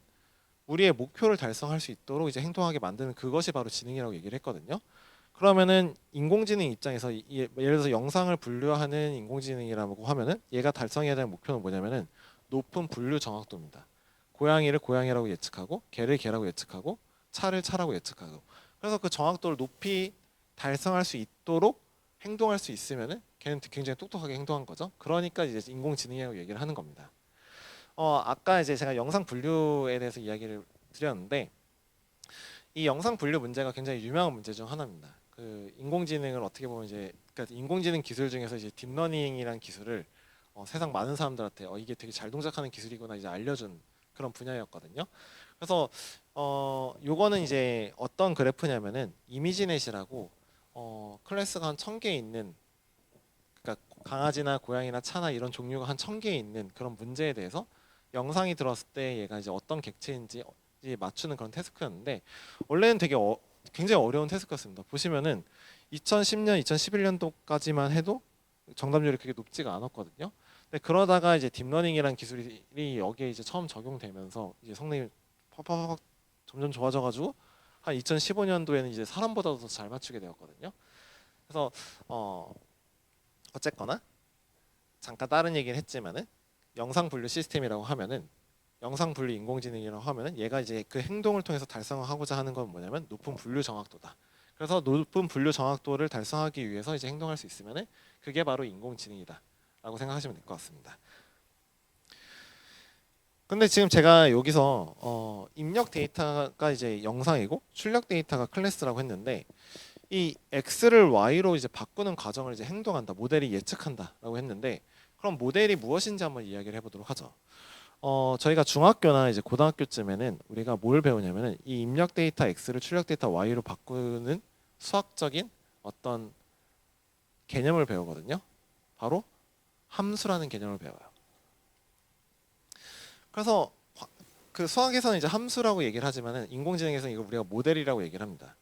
우리의 목표를 달성할 수 있도록 이제 행동하게 만드는 그것이 바로 지능이라고 얘기를 했거든요. 그러면은 인공지능 입장에서 예를 들어서 영상을 분류하는 인공지능이라고 하면은 얘가 달성해야 되는 목표는 뭐냐면은 높은 분류 정확도입니다. 고양이를 고양이라고 예측하고 개를 개라고 예측하고 차를 차라고 예측하고 그래서 그 정확도를 높이 달성할 수 있도록 행동할 수 있으면은 걔는 굉장히 똑똑하게 행동한 거죠. 그러니까 이제 인공지능이라고 얘기를 하는 겁니다. 아까 이제 제가 영상 분류에 대해서 이야기를 드렸는데 이 영상 분류 문제가 굉장히 유명한 문제 중 하나입니다. 그 인공지능을 어떻게 보면 이제 그러니까 인공지능 기술 중에서 이제 딥러닝이라는 기술을 세상 많은 사람들한테 이게 되게 잘 동작하는 기술이구나 이제 알려준 그런 분야였거든요. 그래서 요거는 이제 어떤 그래프냐면은 이미지넷이라고 클래스가 한 1000개 있는 그러니까 강아지나 고양이나 차나 이런 종류가 한 1000개 있는 그런 문제에 대해서 영상이 들어왔을 때 얘가 이제 어떤 객체인지 맞추는 그런 태스크였는데 원래는 되게 굉장히 어려운 태스크였습니다. 보시면은 2010년, 2011년도까지만 해도 정답률이 그렇게 높지가 않았거든요. 근데 그러다가 이제 딥러닝이라는 기술이 여기에 이제 처음 적용되면서 이제 성능이 팍팍팍 점점 좋아져가지고 한 2015년도에는 이제 사람보다도 더 잘 맞추게 되었거든요. 그래서 어쨌거나 잠깐 다른 얘기는 했지만은 영상 분류 시스템이라고 하면은 영상 분류 인공지능이라고 하면은 얘가 이제 그 행동을 통해서 달성하고자 하는 건 뭐냐면 높은 분류 정확도다. 그래서 높은 분류 정확도를 달성하기 위해서 이제 행동할 수 있으면은 그게 바로 인공지능이다라고 생각하시면 될 것 같습니다. 근데 지금 제가 여기서 입력 데이터가 이제 영상이고 출력 데이터가 클래스라고 했는데 이 x를 y로 이제 바꾸는 과정을 이제 행동한다, 모델이 예측한다라고 했는데 그럼 모델이 무엇인지 한번 이야기를 해보도록 하죠. 저희가 중학교나 이제 고등학교쯤에는 우리가 뭘 배우냐면은 이 입력 데이터 x를 출력 데이터 y로 바꾸는 수학적인 어떤 개념을 배우거든요. 바로 함수라는 개념을 배워요. 그래서 그 수학에서는 이제 함수라고 얘기를 하지만은 인공지능에서는 이걸 우리가 모델이라고 얘기를 합니다.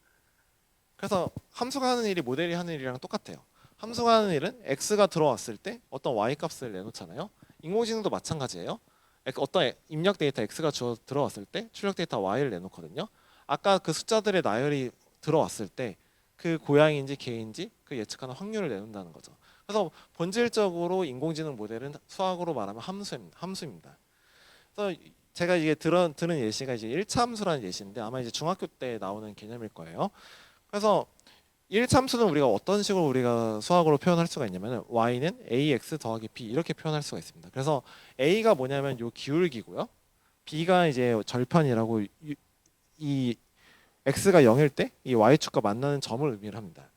그래서 함수가 하는 일이 모델이 하는 일이랑 똑같아요. 함수가 하는 일은 x가 들어왔을 때 어떤 y 값을 내놓잖아요. 인공지능도 마찬가지예요. 어떤 입력 데이터 x가 들어왔을 때 출력 데이터 y를 내놓거든요. 아까 그 숫자들의 나열이 들어왔을 때 그 고양인지 개인지 그 예측하는 확률을 내놓는다는 거죠. 그래서 본질적으로 인공지능 모델은 수학으로 말하면 함수입니다. 그래서 제가 이게 드는 예시가 이제 1차 함수라는 예시인데 아마 이제 중학교 때 나오는 개념일 거예요. 그래서 1차 함수는 우리가 어떤 식으로 우리가 수학으로 표현할 수가 있냐면 y는 ax 더하기 b 이렇게 표현할 수가 있습니다. 그래서 a가 뭐냐면 요 기울기고요. b가 이제 절편이라고 이 x가 0일 때 이 y축과 만나는 점을 의미를 합니다.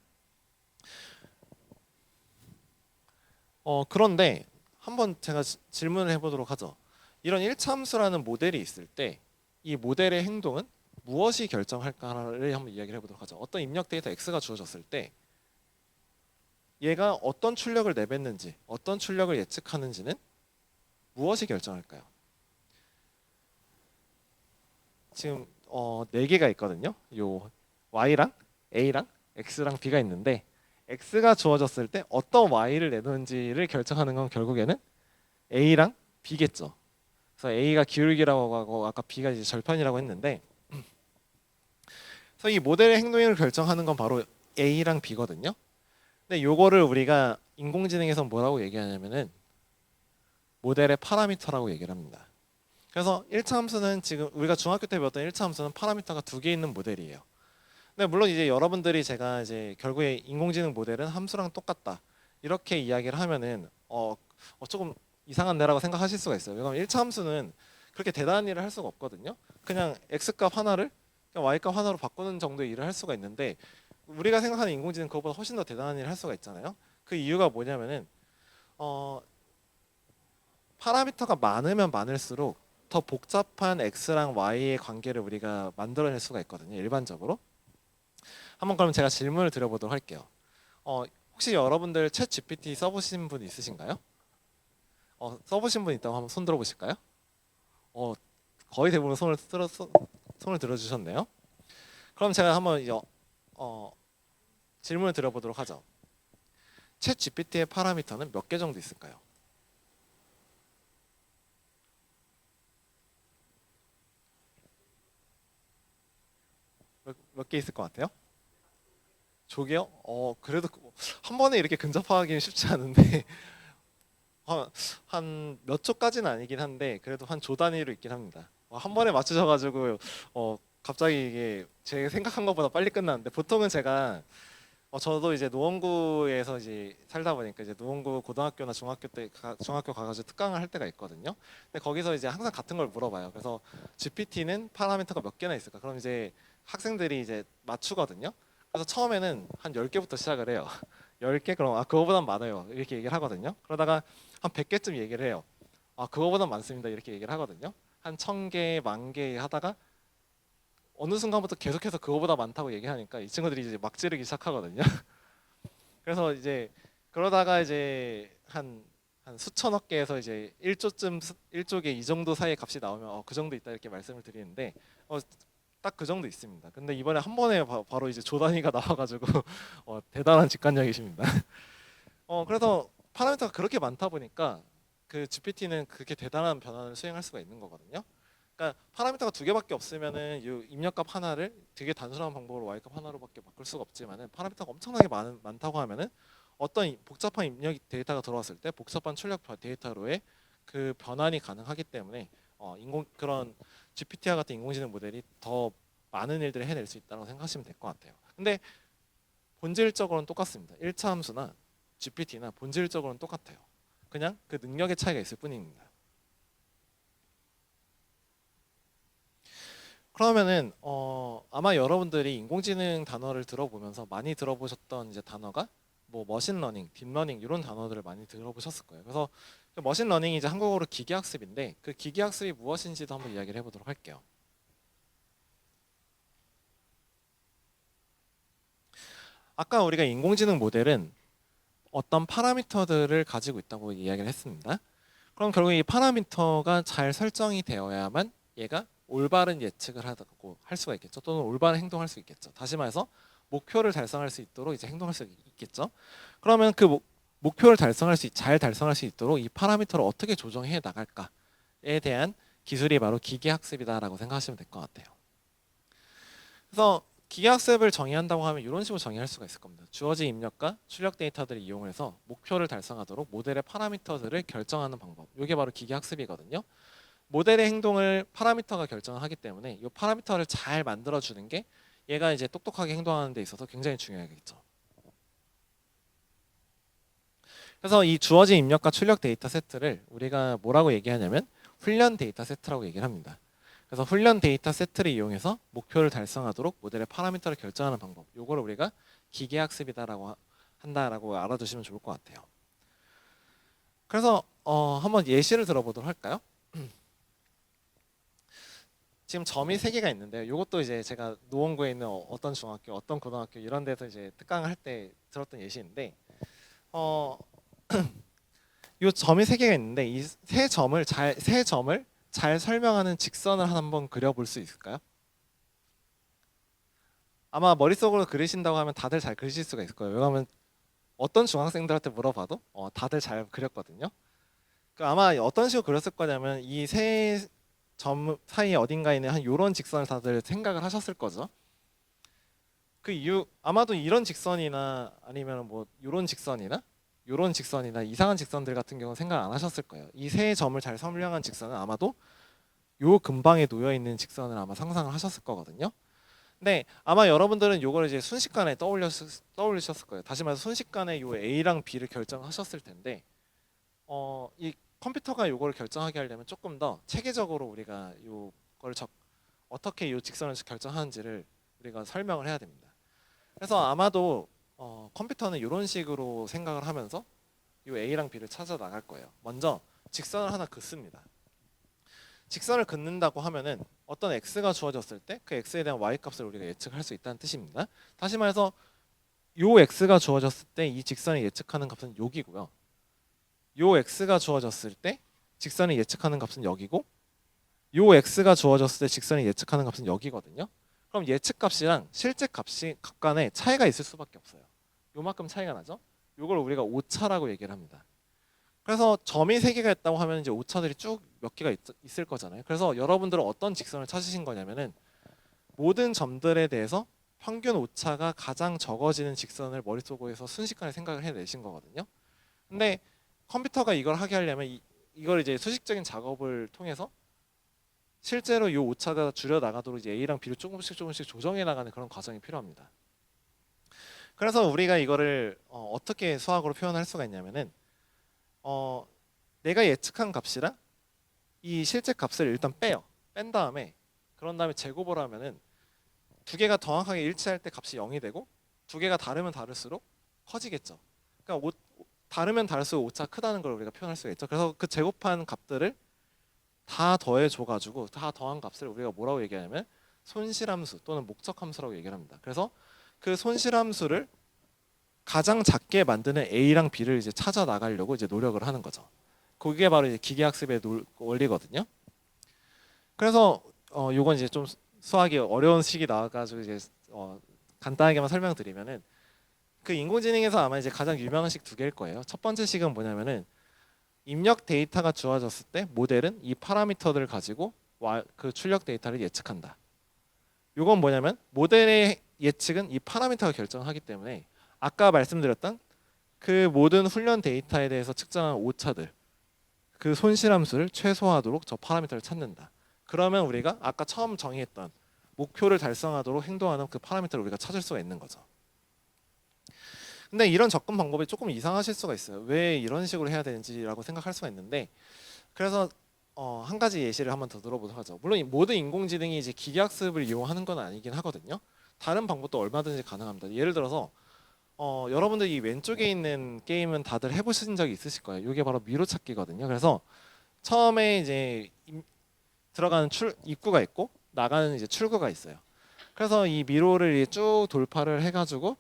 그런데 한번 제가 질문을 해보도록 하죠. 이런 1차 함수라는 모델이 있을 때 이 모델의 행동은 무엇이 결정할까를 한번 이야기를 해보도록 하죠. 어떤 입력 데이터 x가 주어졌을 때 얘가 어떤 출력을 내뱉는지 어떤 출력을 예측하는지는 무엇이 결정할까요? 지금 4개가 있거든요. 요 y랑 a랑 x랑 b가 있는데 x가 주어졌을 때 어떤 y를 내놓는지를 결정하는 건 결국에는 a랑 b겠죠. 그래서 a가 기울기라고 하고 아까 b가 이제 절편이라고 했는데 그래서 이 모델의 행동을 결정하는 건 바로 a랑 b거든요. 근데 요거를 우리가 인공지능에서 뭐라고 얘기하냐면은 모델의 파라미터라고 얘기를 합니다. 그래서 1차 함수는 지금 우리가 중학교 때 배웠던 1차 함수는 파라미터가 2개 있는 모델이에요. 근데 물론 이제 여러분들이 제가 이제 결국에 인공지능 모델은 함수랑 똑같다 이렇게 이야기를 하면은 조금 이상한 데라고 생각하실 수가 있어요. 왜냐하면 1차 함수는 그렇게 대단한 일을 할 수가 없거든요. 그냥 x값 하나를 그냥 y값 하나로 바꾸는 정도의 일을 할 수가 있는데 우리가 생각하는 인공지능 그것보다 훨씬 더 대단한 일을 할 수가 있잖아요. 그 이유가 뭐냐면은 파라미터가 많으면 많을수록 더 복잡한 x랑 y의 관계를 우리가 만들어낼 수가 있거든요. 일반적으로. 한번 그럼 제가 질문을 드려보도록 할게요. 혹시 여러분들 챗 GPT 써보신 분 있으신가요? 써보신 분 있다고 한번 손 들어보실까요? 거의 대부분 손을 들어주셨네요. 그럼 제가 한번 질문을 드려보도록 하죠. 챗 GPT의 파라미터는 몇 개 정도 있을까요? 몇 개 있을 것 같아요? 조개요? 그래도 한 번에 이렇게 근접하기는 쉽지 않은데 한 몇 초까지는 아니긴 한데 그래도 한 조 단위로 있긴 합니다. 한 번에 맞추셔가지고 갑자기 이게 제 생각한 것보다 빨리 끝났는데 보통은 제가 저도 이제 노원구에서 이제 살다 보니까 이제 노원구 고등학교나 중학교 가가지고 특강을 할 때가 있거든요. 근데 거기서 이제 항상 같은 걸 물어봐요. 그래서 GPT는 파라미터가 몇 개나 있을까? 그럼 이제 학생들이 이제 맞추거든요. 그래서 처음에는 한 10개부터 시작을 해요. 10개? 그럼 그거보단 많아요. 이렇게 얘기를 하거든요. 그러다가 한 100개쯤 얘기를 해요. 그거보단 많습니다. 이렇게 얘기를 하거든요. 한 1000개, 10,000개 하다가 어느 순간부터 계속해서 그거보다 많다고 얘기하니까 이 친구들이 이제 막 지르기 시작하거든요. 그래서 이제 그러다가 이제 한 수천억 개에서 이제 1조개 이 정도 사이의 값이 나오면 그 정도 있다 이렇게 말씀을 드리는데 딱 그 정도 있습니다. 근데 이번에 한 번에 바로 이제 조 단위가 나와가지고 대단한 직관력이십니다. 그래서 파라미터가 그렇게 많다 보니까 그 GPT는 그렇게 대단한 변화를 수행할 수가 있는 거거든요. 그러니까 파라미터가 두 개밖에 없으면은 이 입력값 하나를 되게 단순한 방법으로 y값 하나로밖에 바꿀 수가 없지만은 파라미터가 엄청나게 많다고 하면은 어떤 복잡한 입력 데이터가 들어왔을 때 복잡한 출력 데이터로의 그 변환이 가능하기 때문에 그런 GPT와 같은 인공지능 모델이 더 많은 일들을 해낼 수 있다고 생각하시면 될 것 같아요. 근데 본질적으로는 똑같습니다. 1차 함수나 GPT나 본질적으로는 똑같아요. 그냥 그 능력의 차이가 있을 뿐입니다. 그러면은 아마 여러분들이 인공지능 단어를 들어보면서 많이 들어보셨던 이제 단어가 뭐 머신러닝, 딥러닝 이런 단어들을 많이 들어보셨을 거예요. 그래서 그 머신러닝이 이제 한국어로 기계학습인데 그 기계학습이 무엇인지도 한번 이야기를 해보도록 할게요. 아까 우리가 인공지능 모델은 어떤 파라미터들을 가지고 있다고 이야기를 했습니다. 그럼 결국 이 파라미터가 잘 설정이 되어야만 얘가 올바른 예측을 하고 할 수가 있겠죠. 또는 올바른 행동할 수 있겠죠. 다시 말해서 목표를 달성할 수 있도록 이제 행동할 수 있겠죠. 그러면 그 목표를 잘 달성할 수 있도록 이 파라미터를 어떻게 조정해 나갈까에 대한 기술이 바로 기계학습이다라고 생각하시면 될 것 같아요. 그래서 기계학습을 정의한다고 하면 이런 식으로 정의할 수가 있을 겁니다. 주어진 입력과 출력 데이터들을 이용해서 목표를 달성하도록 모델의 파라미터들을 결정하는 방법. 이게 바로 기계학습이거든요. 모델의 행동을 파라미터가 결정하기 때문에 이 파라미터를 잘 만들어주는 게 얘가 이제 똑똑하게 행동하는 데 있어서 굉장히 중요하겠죠. 그래서 이 주어진 입력과 출력 데이터 세트를 우리가 뭐라고 얘기하냐면 훈련 데이터 세트라고 얘기를 합니다. 그래서 훈련 데이터 세트를 이용해서 목표를 달성하도록 모델의 파라미터를 결정하는 방법. 요거를 우리가 기계학습이다라고 한다라고 알아두시면 좋을 것 같아요. 그래서 한번 예시를 들어보도록 할까요? 지금 점이 3개가 있는데 이것도 이제 제가 노원구에 있는 어떤 중학교, 어떤 고등학교 이런 데서 이제 특강을 할 때 들었던 예시인데 이 점이 3개가 있는데 이 세 점을 잘 설명하는 직선을 한번 그려볼 수 있을까요? 아마 머릿속으로 그리신다고 하면 다들 잘 그리실 수가 있을 거예요. 왜냐하면 어떤 중학생들한테 물어봐도 다들 잘 그렸거든요. 그러니까 아마 어떤 식으로 그렸을 거냐면 이 세 점 사이 어딘가에 있는 한 이런 직선을 다들 생각을 하셨을 거죠. 그 이유 아마도 이런 직선이나 아니면 뭐 이런 직선이나 이상한 직선들 같은 경우는 생각 안 하셨을 거예요. 이 세 점을 잘 설명한 직선은 아마도 요 근방에 놓여 있는 직선을 아마 상상을 하셨을 거거든요. 근데 아마 여러분들은 요걸 이제 순식간에 떠올리셨을 거예요. 다시 말해서 순식간에 요 A랑 B를 결정하셨을 텐데 이 컴퓨터가 요거를 결정하게 하려면 조금 더 체계적으로 우리가 요걸 어떻게 요 직선을 결정하는지를 우리가 설명을 해야 됩니다. 그래서 아마도 컴퓨터는 이런 식으로 생각을 하면서 요 A랑 B를 찾아 나갈 거예요. 먼저 직선을 하나 긋습니다. 직선을 긋는다고 하면은 어떤 x가 주어졌을 때 그 x에 대한 y 값을 우리가 예측할 수 있다는 뜻입니다. 다시 말해서 요 x가 주어졌을 때 이 직선이 예측하는 값은 여기고요. 요 x가 주어졌을 때 직선이 예측하는 값은 여기고 요 x가 주어졌을 때 직선이 예측하는 값은 여기거든요. 그럼 예측값이랑 실제 값이 간에 차이가 있을 수밖에 없어요. 요만큼 차이가 나죠. 요걸 우리가 오차라고 얘기를 합니다. 그래서 점이 3개가 있다고 하면 이제 오차들이 쭉 몇 개가 있을 거잖아요. 그래서 여러분들은 어떤 직선을 찾으신 거냐면은 모든 점들에 대해서 평균 오차가 가장 적어지는 직선을 머릿속에서 순식간에 생각을 해내신 거거든요. 근데 컴퓨터가 이걸 하게 하려면 이걸 이제 수식적인 작업을 통해서 실제로 이 오차가 줄여 나가도록 이제 A랑 B를 조금씩 조정해 나가는 그런 과정이 필요합니다. 그래서 우리가 이거를 어떻게 수학으로 표현할 수가 있냐면은 내가 예측한 값이랑 이 실제 값을 일단 빼요. 뺀 다음에 그런 다음에 제곱을 하면은 두 개가 정확하게 일치할 때 값이 0이 되고 두 개가 다르면 다를수록 커지겠죠. 그러니까 다르면 다를수록 오차 크다는 걸 우리가 표현할 수가 있죠. 그래서 그 제곱한 값들을 다 더해 줘가지고 다 더한 값을 우리가 뭐라고 얘기하냐면 손실함수 또는 목적함수라고 얘기를 합니다. 그래서 그 손실함수를 가장 작게 만드는 A랑 B를 이제 찾아 나가려고 이제 노력을 하는 거죠. 그게 바로 이제 기계학습의 원리거든요. 그래서 요건 이제 좀 수학이 어려운 식이 나와가지고 이제 간단하게만 설명드리면은 그 인공지능에서 아마 이제 가장 유명한 식 2개일 거예요. 첫 번째 식은 뭐냐면은 입력 데이터가 주어졌을 때 모델은 이 파라미터들을 가지고 그 출력 데이터를 예측한다. 이건 뭐냐면 모델의 예측은 이 파라미터가 결정하기 때문에 아까 말씀드렸던 그 모든 훈련 데이터에 대해서 측정한 오차들, 그 손실함수를 최소화하도록 저 파라미터를 찾는다. 그러면 우리가 아까 처음 정의했던 목표를 달성하도록 행동하는 그 파라미터를 우리가 찾을 수가 있는 거죠. 근데 이런 접근 방법이 조금 이상하실 수가 있어요. 왜 이런 식으로 해야 되는지라고 생각할 수가 있는데, 그래서 한 가지 예시를 한번 더 들어보도록 하죠. 물론 이 모든 인공지능이 이제 기계학습을 이용하는 건 아니긴 하거든요. 다른 방법도 얼마든지 가능합니다. 예를 들어서 여러분들 이 왼쪽에 있는 게임은 다들 해보신 적이 있으실 거예요. 이게 바로 미로 찾기거든요. 그래서 처음에 이제 들어가는 입구가 있고 나가는 이제 출구가 있어요. 그래서 이 미로를 쭉 돌파를 해가지고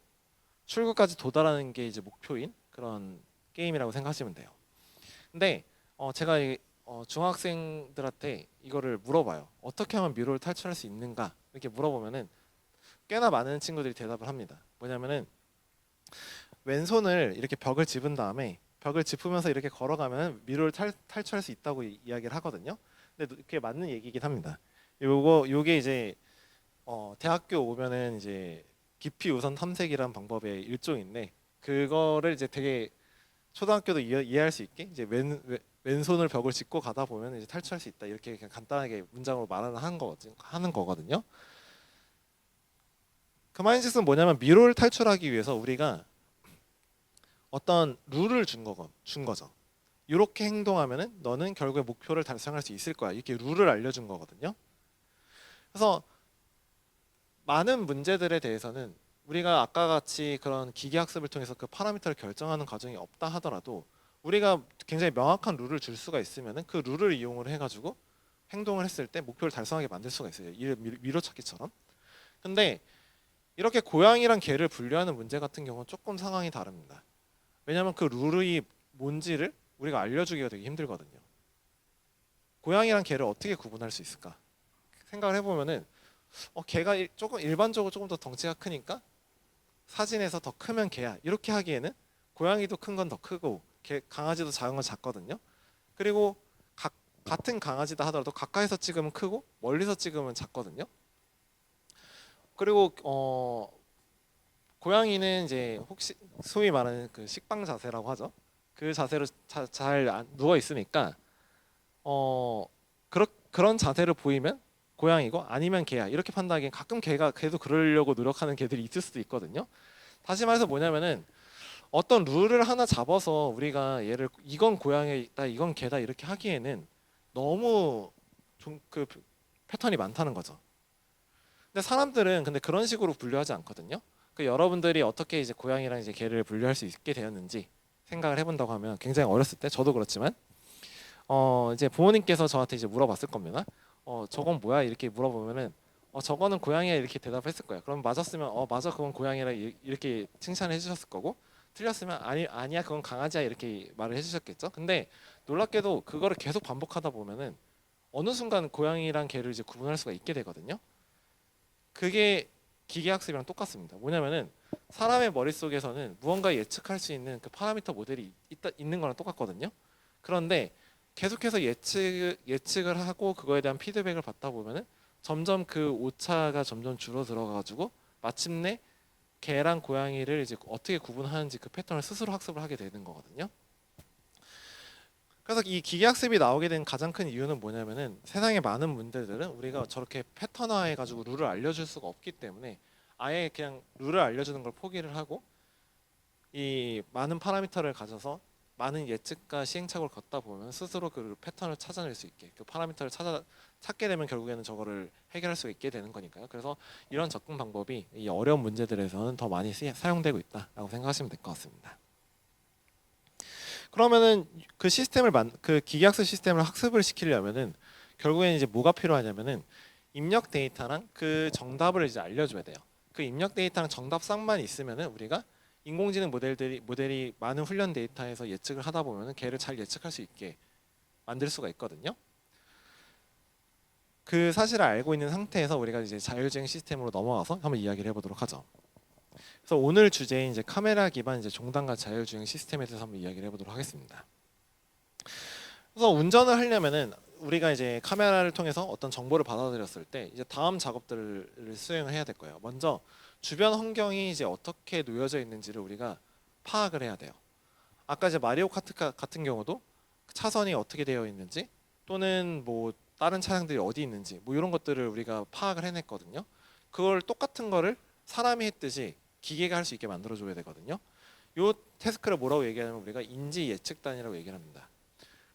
출구까지 도달하는 게 이제 목표인 그런 게임이라고 생각하시면 돼요. 근데 제가 중학생들한테 이거를 물어봐요. 어떻게 하면 미로를 탈출할 수 있는가? 이렇게 물어보면은 꽤나 많은 친구들이 대답을 합니다. 뭐냐면은 왼손을 이렇게 벽을 짚은 다음에 벽을 짚으면서 이렇게 걸어가면 미로를 탈출할 수 있다고 이야기를 하거든요. 근데 그게 맞는 얘기긴 합니다. 요게 이제 대학교 오면은 이제 깊이 우선 탐색이란 방법의 일종인데 그거를 이제 되게 초등학교도 이해할 수 있게 이제 왼손을 벽을 짚고 가다 보면 이제 탈출할 수 있다 이렇게 그냥 간단하게 문장으로 말을 하는 거거든요. 그 말인즉슨 뭐냐면 미로를 탈출하기 위해서 우리가 어떤 룰을 준 거죠. 이렇게 행동하면은 너는 결국에 목표를 달성할 수 있을 거야. 이렇게 룰을 알려준 거거든요. 그래서 많은 문제들에 대해서는 우리가 아까 같이 그런 기계학습을 통해서 그 파라미터를 결정하는 과정이 없다 하더라도 우리가 굉장히 명확한 룰을 줄 수가 있으면은 그 룰을 이용을 해가지고 행동을 했을 때 목표를 달성하게 만들 수가 있어요. 미로찾기처럼. 근데 이렇게 고양이랑 개를 분류하는 문제 같은 경우는 조금 상황이 다릅니다. 왜냐하면 그 룰이 뭔지를 우리가 알려주기가 되게 힘들거든요. 고양이랑 개를 어떻게 구분할 수 있을까? 생각을 해보면은 개가 조금 일반적으로 조금 더 덩치가 크니까 사진에서 더 크면 개야 이렇게 하기에는 고양이도 큰 건 더 크고 강아지도 작은 건 작거든요. 그리고 같은 강아지다 하더라도 가까이서 찍으면 크고 멀리서 찍으면 작거든요. 그리고 고양이는 이제 혹시 소위 말하는 그 식빵 자세라고 하죠. 그 자세로 잘 누워 있으니까 그런 자세를 보이면 고양이고 아니면 개야 이렇게 판단하기엔 가끔 개도 그러려고 노력하는 개들이 있을 수도 있거든요. 다시 말해서 뭐냐면은 어떤 룰을 하나 잡아서 우리가 얘를 이건 고양이다 이건 개다 이렇게 하기에는 너무 좀 그 패턴이 많다는 거죠. 근데 사람들은 근데 그런 식으로 분류하지 않거든요. 그 여러분들이 어떻게 이제 고양이랑 이제 개를 분류할 수 있게 되었는지 생각을 해본다고 하면 굉장히 어렸을 때 저도 그렇지만 이제 부모님께서 저한테 이제 물어봤을 겁니다. 저건 뭐야 이렇게 물어보면은 저거는 고양이야 이렇게 대답했을 거예요. 그럼 맞았으면 맞아 그건 고양이라 이렇게 칭찬해 주셨을 거고 틀렸으면 아니야 그건 강아지야 이렇게 말을 해주셨겠죠. 근데 놀랍게도 그거를 계속 반복하다 보면은 어느 순간 고양이랑 개를 이제 구분할 수가 있게 되거든요. 그게 기계학습이랑 똑같습니다. 뭐냐면은 사람의 머릿속에서는 무언가 예측할 수 있는 그 파라미터 모델이 있는 거랑 똑같거든요. 그런데 계속해서 예측을 하고 그거에 대한 피드백을 받다 보면은 점점 그 오차가 점점 줄어들어 가지고 마침내 개랑 고양이를 이제 어떻게 구분하는지 그 패턴을 스스로 학습을 하게 되는 거거든요. 그래서 이 기계학습이 나오게 된 가장 큰 이유는 뭐냐면은 세상의 많은 문제들은 우리가 저렇게 패턴화해 가지고 룰을 알려줄 수가 없기 때문에 아예 그냥 룰을 알려주는 걸 포기를 하고 이 많은 파라미터를 가져서 많은 예측과 시행착오를 걷다 보면 스스로 그 패턴을 찾아낼 수 있게 그 파라미터를 찾게 되면 결국에는 저거를 해결할 수 있게 되는 거니까요. 그래서 이런 접근 방법이 이 어려운 문제들에서는 더 많이 사용되고 있다라고 생각하시면 될 것 같습니다. 그러면은 그 기계학습 시스템을 학습을 시키려면은 결국에는 이제 뭐가 필요하냐면은 입력 데이터랑 그 정답을 이제 알려줘야 돼요. 그 입력 데이터랑 정답상만 있으면은 우리가 인공지능 모델이 많은 훈련 데이터에서 예측을 하다 보면은 걔를 잘 예측할 수 있게 만들 수가 있거든요. 그 사실을 알고 있는 상태에서 우리가 이제 자율주행 시스템으로 넘어가서 한번 이야기를 해보도록 하죠. 그래서 오늘 주제인 이제 카메라 기반 이제 종단과 자율주행 시스템에 대해서 한번 이야기를 해보도록 하겠습니다. 그래서 운전을 하려면은 우리가 이제 카메라를 통해서 어떤 정보를 받아들였을 때 이제 다음 작업들을 수행을 해야 될 거예요. 먼저 주변 환경이 이제 어떻게 놓여져 있는지를 우리가 파악을 해야 돼요. 아까 이제 마리오 카트 같은 경우도 차선이 어떻게 되어 있는지 또는 뭐 다른 차량들이 어디 있는지 뭐 이런 것들을 우리가 파악을 해냈거든요. 그걸 똑같은 거를 사람이 했듯이 기계가 할 수 있게 만들어줘야 되거든요. 이 태스크를 뭐라고 얘기하냐면 우리가 인지 예측단이라고 얘기를 합니다.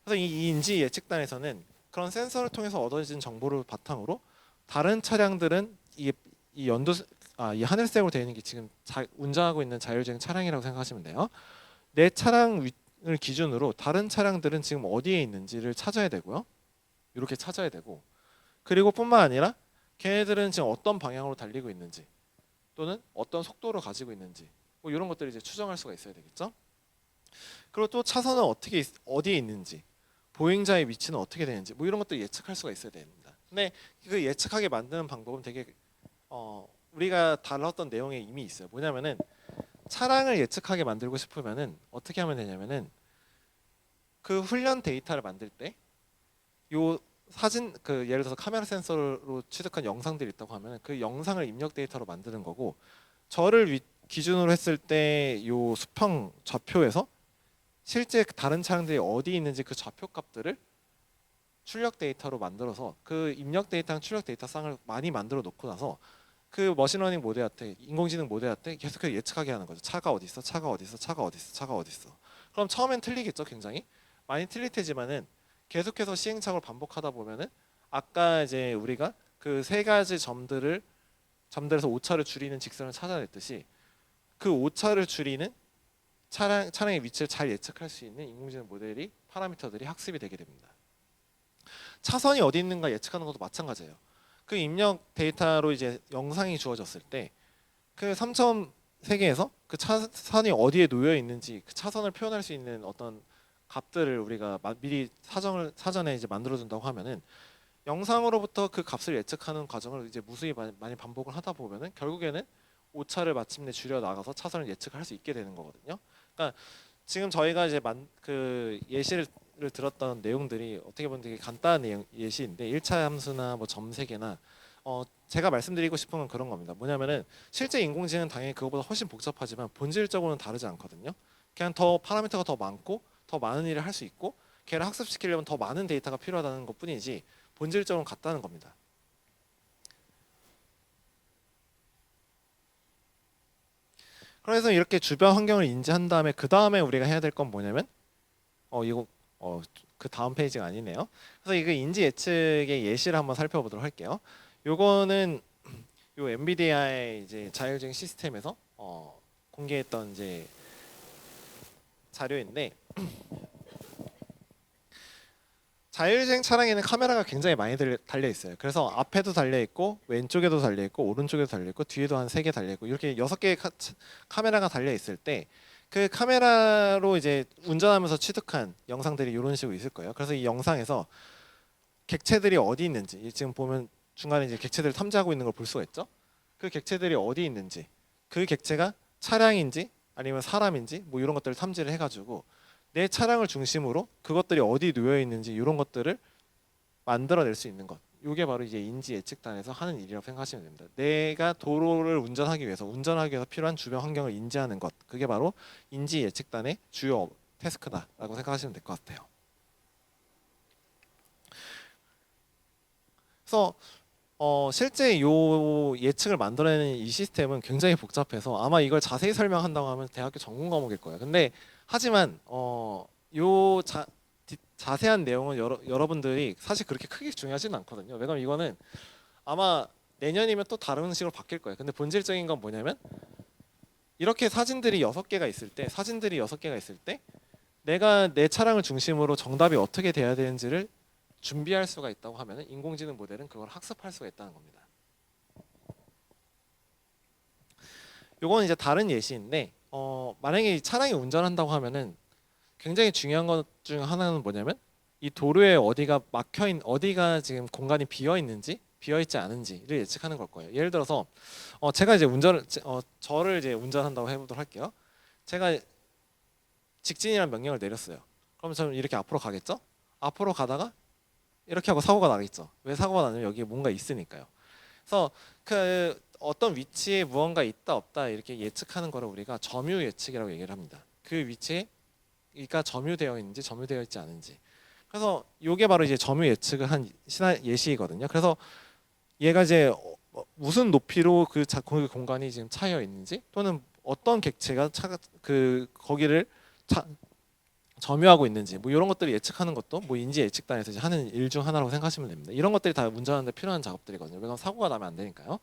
그래서 이 인지 예측단에서는 그런 센서를 통해서 얻어진 정보를 바탕으로 다른 차량들은 이 하늘색으로 되어 있는 게 지금 운전하고 있는 자율주행 차량이라고 생각하시면 돼요. 내 차량을 기준으로 다른 차량들은 지금 어디에 있는지를 찾아야 되고요. 이렇게 찾아야 되고 그리고 뿐만 아니라 걔네들은 지금 어떤 방향으로 달리고 있는지 또는 어떤 속도를 가지고 있는지 뭐 이런 것들을 이제 추정할 수가 있어야 되겠죠. 그리고 또 차선은 어디에 있는지 보행자의 위치는 어떻게 되는지 뭐 이런 것들 예측할 수가 있어야 됩니다. 근데 그 예측하게 만드는 방법은 되게 우리가 다뤘던 내용에 이미 있어요. 뭐냐면은 차량을 예측하게 만들고 싶으면은 어떻게 하면 되냐면은 그 훈련 데이터를 만들 때 요 사진 예를 들어서 카메라 센서로 취득한 영상들이 있다고 하면 그 영상을 입력 데이터로 만드는 거고 저를 기준으로 했을 때 요 수평 좌표에서 실제 다른 차량들이 어디 있는지 그 좌표 값들을 출력 데이터로 만들어서 그 입력 데이터랑 출력 데이터 쌍을 많이 만들어 놓고 나서 그 머신러닝 모델한테 인공지능 모델한테 계속해서 예측하게 하는 거죠. 차가 어디 있어? 차가 어디 있어? 차가 어디 있어? 차가 어디 있어? 그럼 처음엔 틀리겠죠, 굉장히 많이 틀릴 테지만은 계속해서 시행착오를 반복하다 보면은 아까 이제 우리가 그 세 가지 점들에서 오차를 줄이는 직선을 찾아냈듯이 그 오차를 줄이는 차량의 위치를 잘 예측할 수 있는 인공지능 모델이 파라미터들이 학습이 되게 됩니다. 차선이 어디 있는가 예측하는 것도 마찬가지예요. 그 입력 데이터로 이제 영상이 주어졌을 때 그 3점 세계에서 그 차선이 어디에 놓여 있는지 그 차선을 표현할 수 있는 어떤 값들을 우리가 미리 사전에 이제 만들어둔다고 하면은 영상으로부터 그 값을 예측하는 과정을 이제 무수히 많이 반복을 하다 보면은 결국에는 오차를 마침내 줄여 나가서 차선을 예측할 수 있게 되는 거거든요. 그러니까 지금 저희가 이제 그 예시를 들었던 내용들이 어떻게 보면 되게 간단한 예시인데 1차 함수나 뭐 점세개나 제가 말씀드리고 싶은 건 그런 겁니다. 뭐냐면은 실제 인공지능은 당연히 그거보다 훨씬 복잡하지만 본질적으로는 다르지 않거든요. 그냥 더 파라미터가 더 많고 더 많은 일을 할 수 있고 걔를 학습시키려면 더 많은 데이터가 필요하다는 것뿐이지 본질적으로는 같다는 겁니다. 그래서 이렇게 주변 환경을 인지한 다음에 그 다음에 우리가 해야 될 건 뭐냐면 그 다음 페이지가 아니네요. 그래서 이거 인지 예측의 예시를 한번 살펴보도록 할게요. 요거는 요 엔비디아의 이제 자율주행 시스템에서 공개했던 이제 자료인데 자율주행 차량에는 카메라가 굉장히 많이 달려 있어요. 그래서 앞에도 달려 있고 왼쪽에도 달려 있고 오른쪽에도 달려 있고 뒤에도 한 3개 달려 있고 이렇게 6개의 카메라가 달려 있을 때 그 카메라로 이제 운전하면서 취득한 영상들이 이런 식으로 있을 거예요. 그래서 이 영상에서 객체들이 어디 있는지 지금 보면 중간에 이제 객체들을 탐지하고 있는 걸 볼 수가 있죠. 그 객체들이 어디 있는지 그 객체가 차량인지 아니면 사람인지 뭐 이런 것들을 탐지를 해가지고 내 차량을 중심으로 그것들이 어디 놓여 있는지 이런 것들을 만들어낼 수 있는 것. 이게 바로 이제 인지 예측단에서 하는 일이라고 생각하시면 됩니다. 내가 도로를 운전하기 위해서 필요한 주변 환경을 인지하는 것. 그게 바로 인지 예측단의 주요 태스크다라고 생각하시면 될 것 같아요. 그래서 실제 요 예측을 만들어내는 이 시스템은 굉장히 복잡해서 아마 이걸 자세히 설명한다고 하면 대학교 전공 과목일 거예요. 근데 하지만 자세한 내용은 여러분들이 사실 그렇게 크게 중요하지는 않거든요. 왜냐면 이거는 아마 내년이면 또 다른 식으로 바뀔 거예요. 근데 본질적인 건 뭐냐면 이렇게 사진들이 6개가 있을 때 내가 내 차량을 중심으로 정답이 어떻게 돼야 되는지를 준비할 수가 있다고 하면 인공지능 모델은 그걸 학습할 수가 있다는 겁니다. 요건 이제 다른 예시인데 만약에 차량이 운전한다고 하면은 굉장히 중요한 것 중 하나는 뭐냐면 이 도로에 어디가 지금 공간이 비어 있는지 비어 있지 않은지를 예측하는 걸 거예요. 예를 들어서 제가 이제 저를 이제 운전한다고 해보도록 할게요. 제가 직진이라는 명령을 내렸어요. 그럼 저는 이렇게 앞으로 가겠죠? 앞으로 가다가 이렇게 하고 사고가 나겠죠. 왜 사고가 나냐면 여기에 뭔가 있으니까요. 그래서 그 어떤 위치에 무언가 있다 없다 이렇게 예측하는 거를 우리가 점유 예측이라고 얘기를 합니다. 그 위치에 그러니까 점유되어 있는지 점유되어 있지 않은지. 그래서 이게 바로 이제 점유 예측을 한 예시이거든요. 그래서 얘가 이제 무슨 높이로 그 공간이 지금 차여 있는지 또는 어떤 객체가 거기를 점유하고 있는지 뭐 이런 것들을 예측하는 것도 뭐 인지 예측단에서 이제 하는 일 중 하나라고 생각하시면 됩니다. 이런 것들이 다 운전하는데 필요한 작업들이거든요. 왜냐하면 사고가 나면 안 되니까요.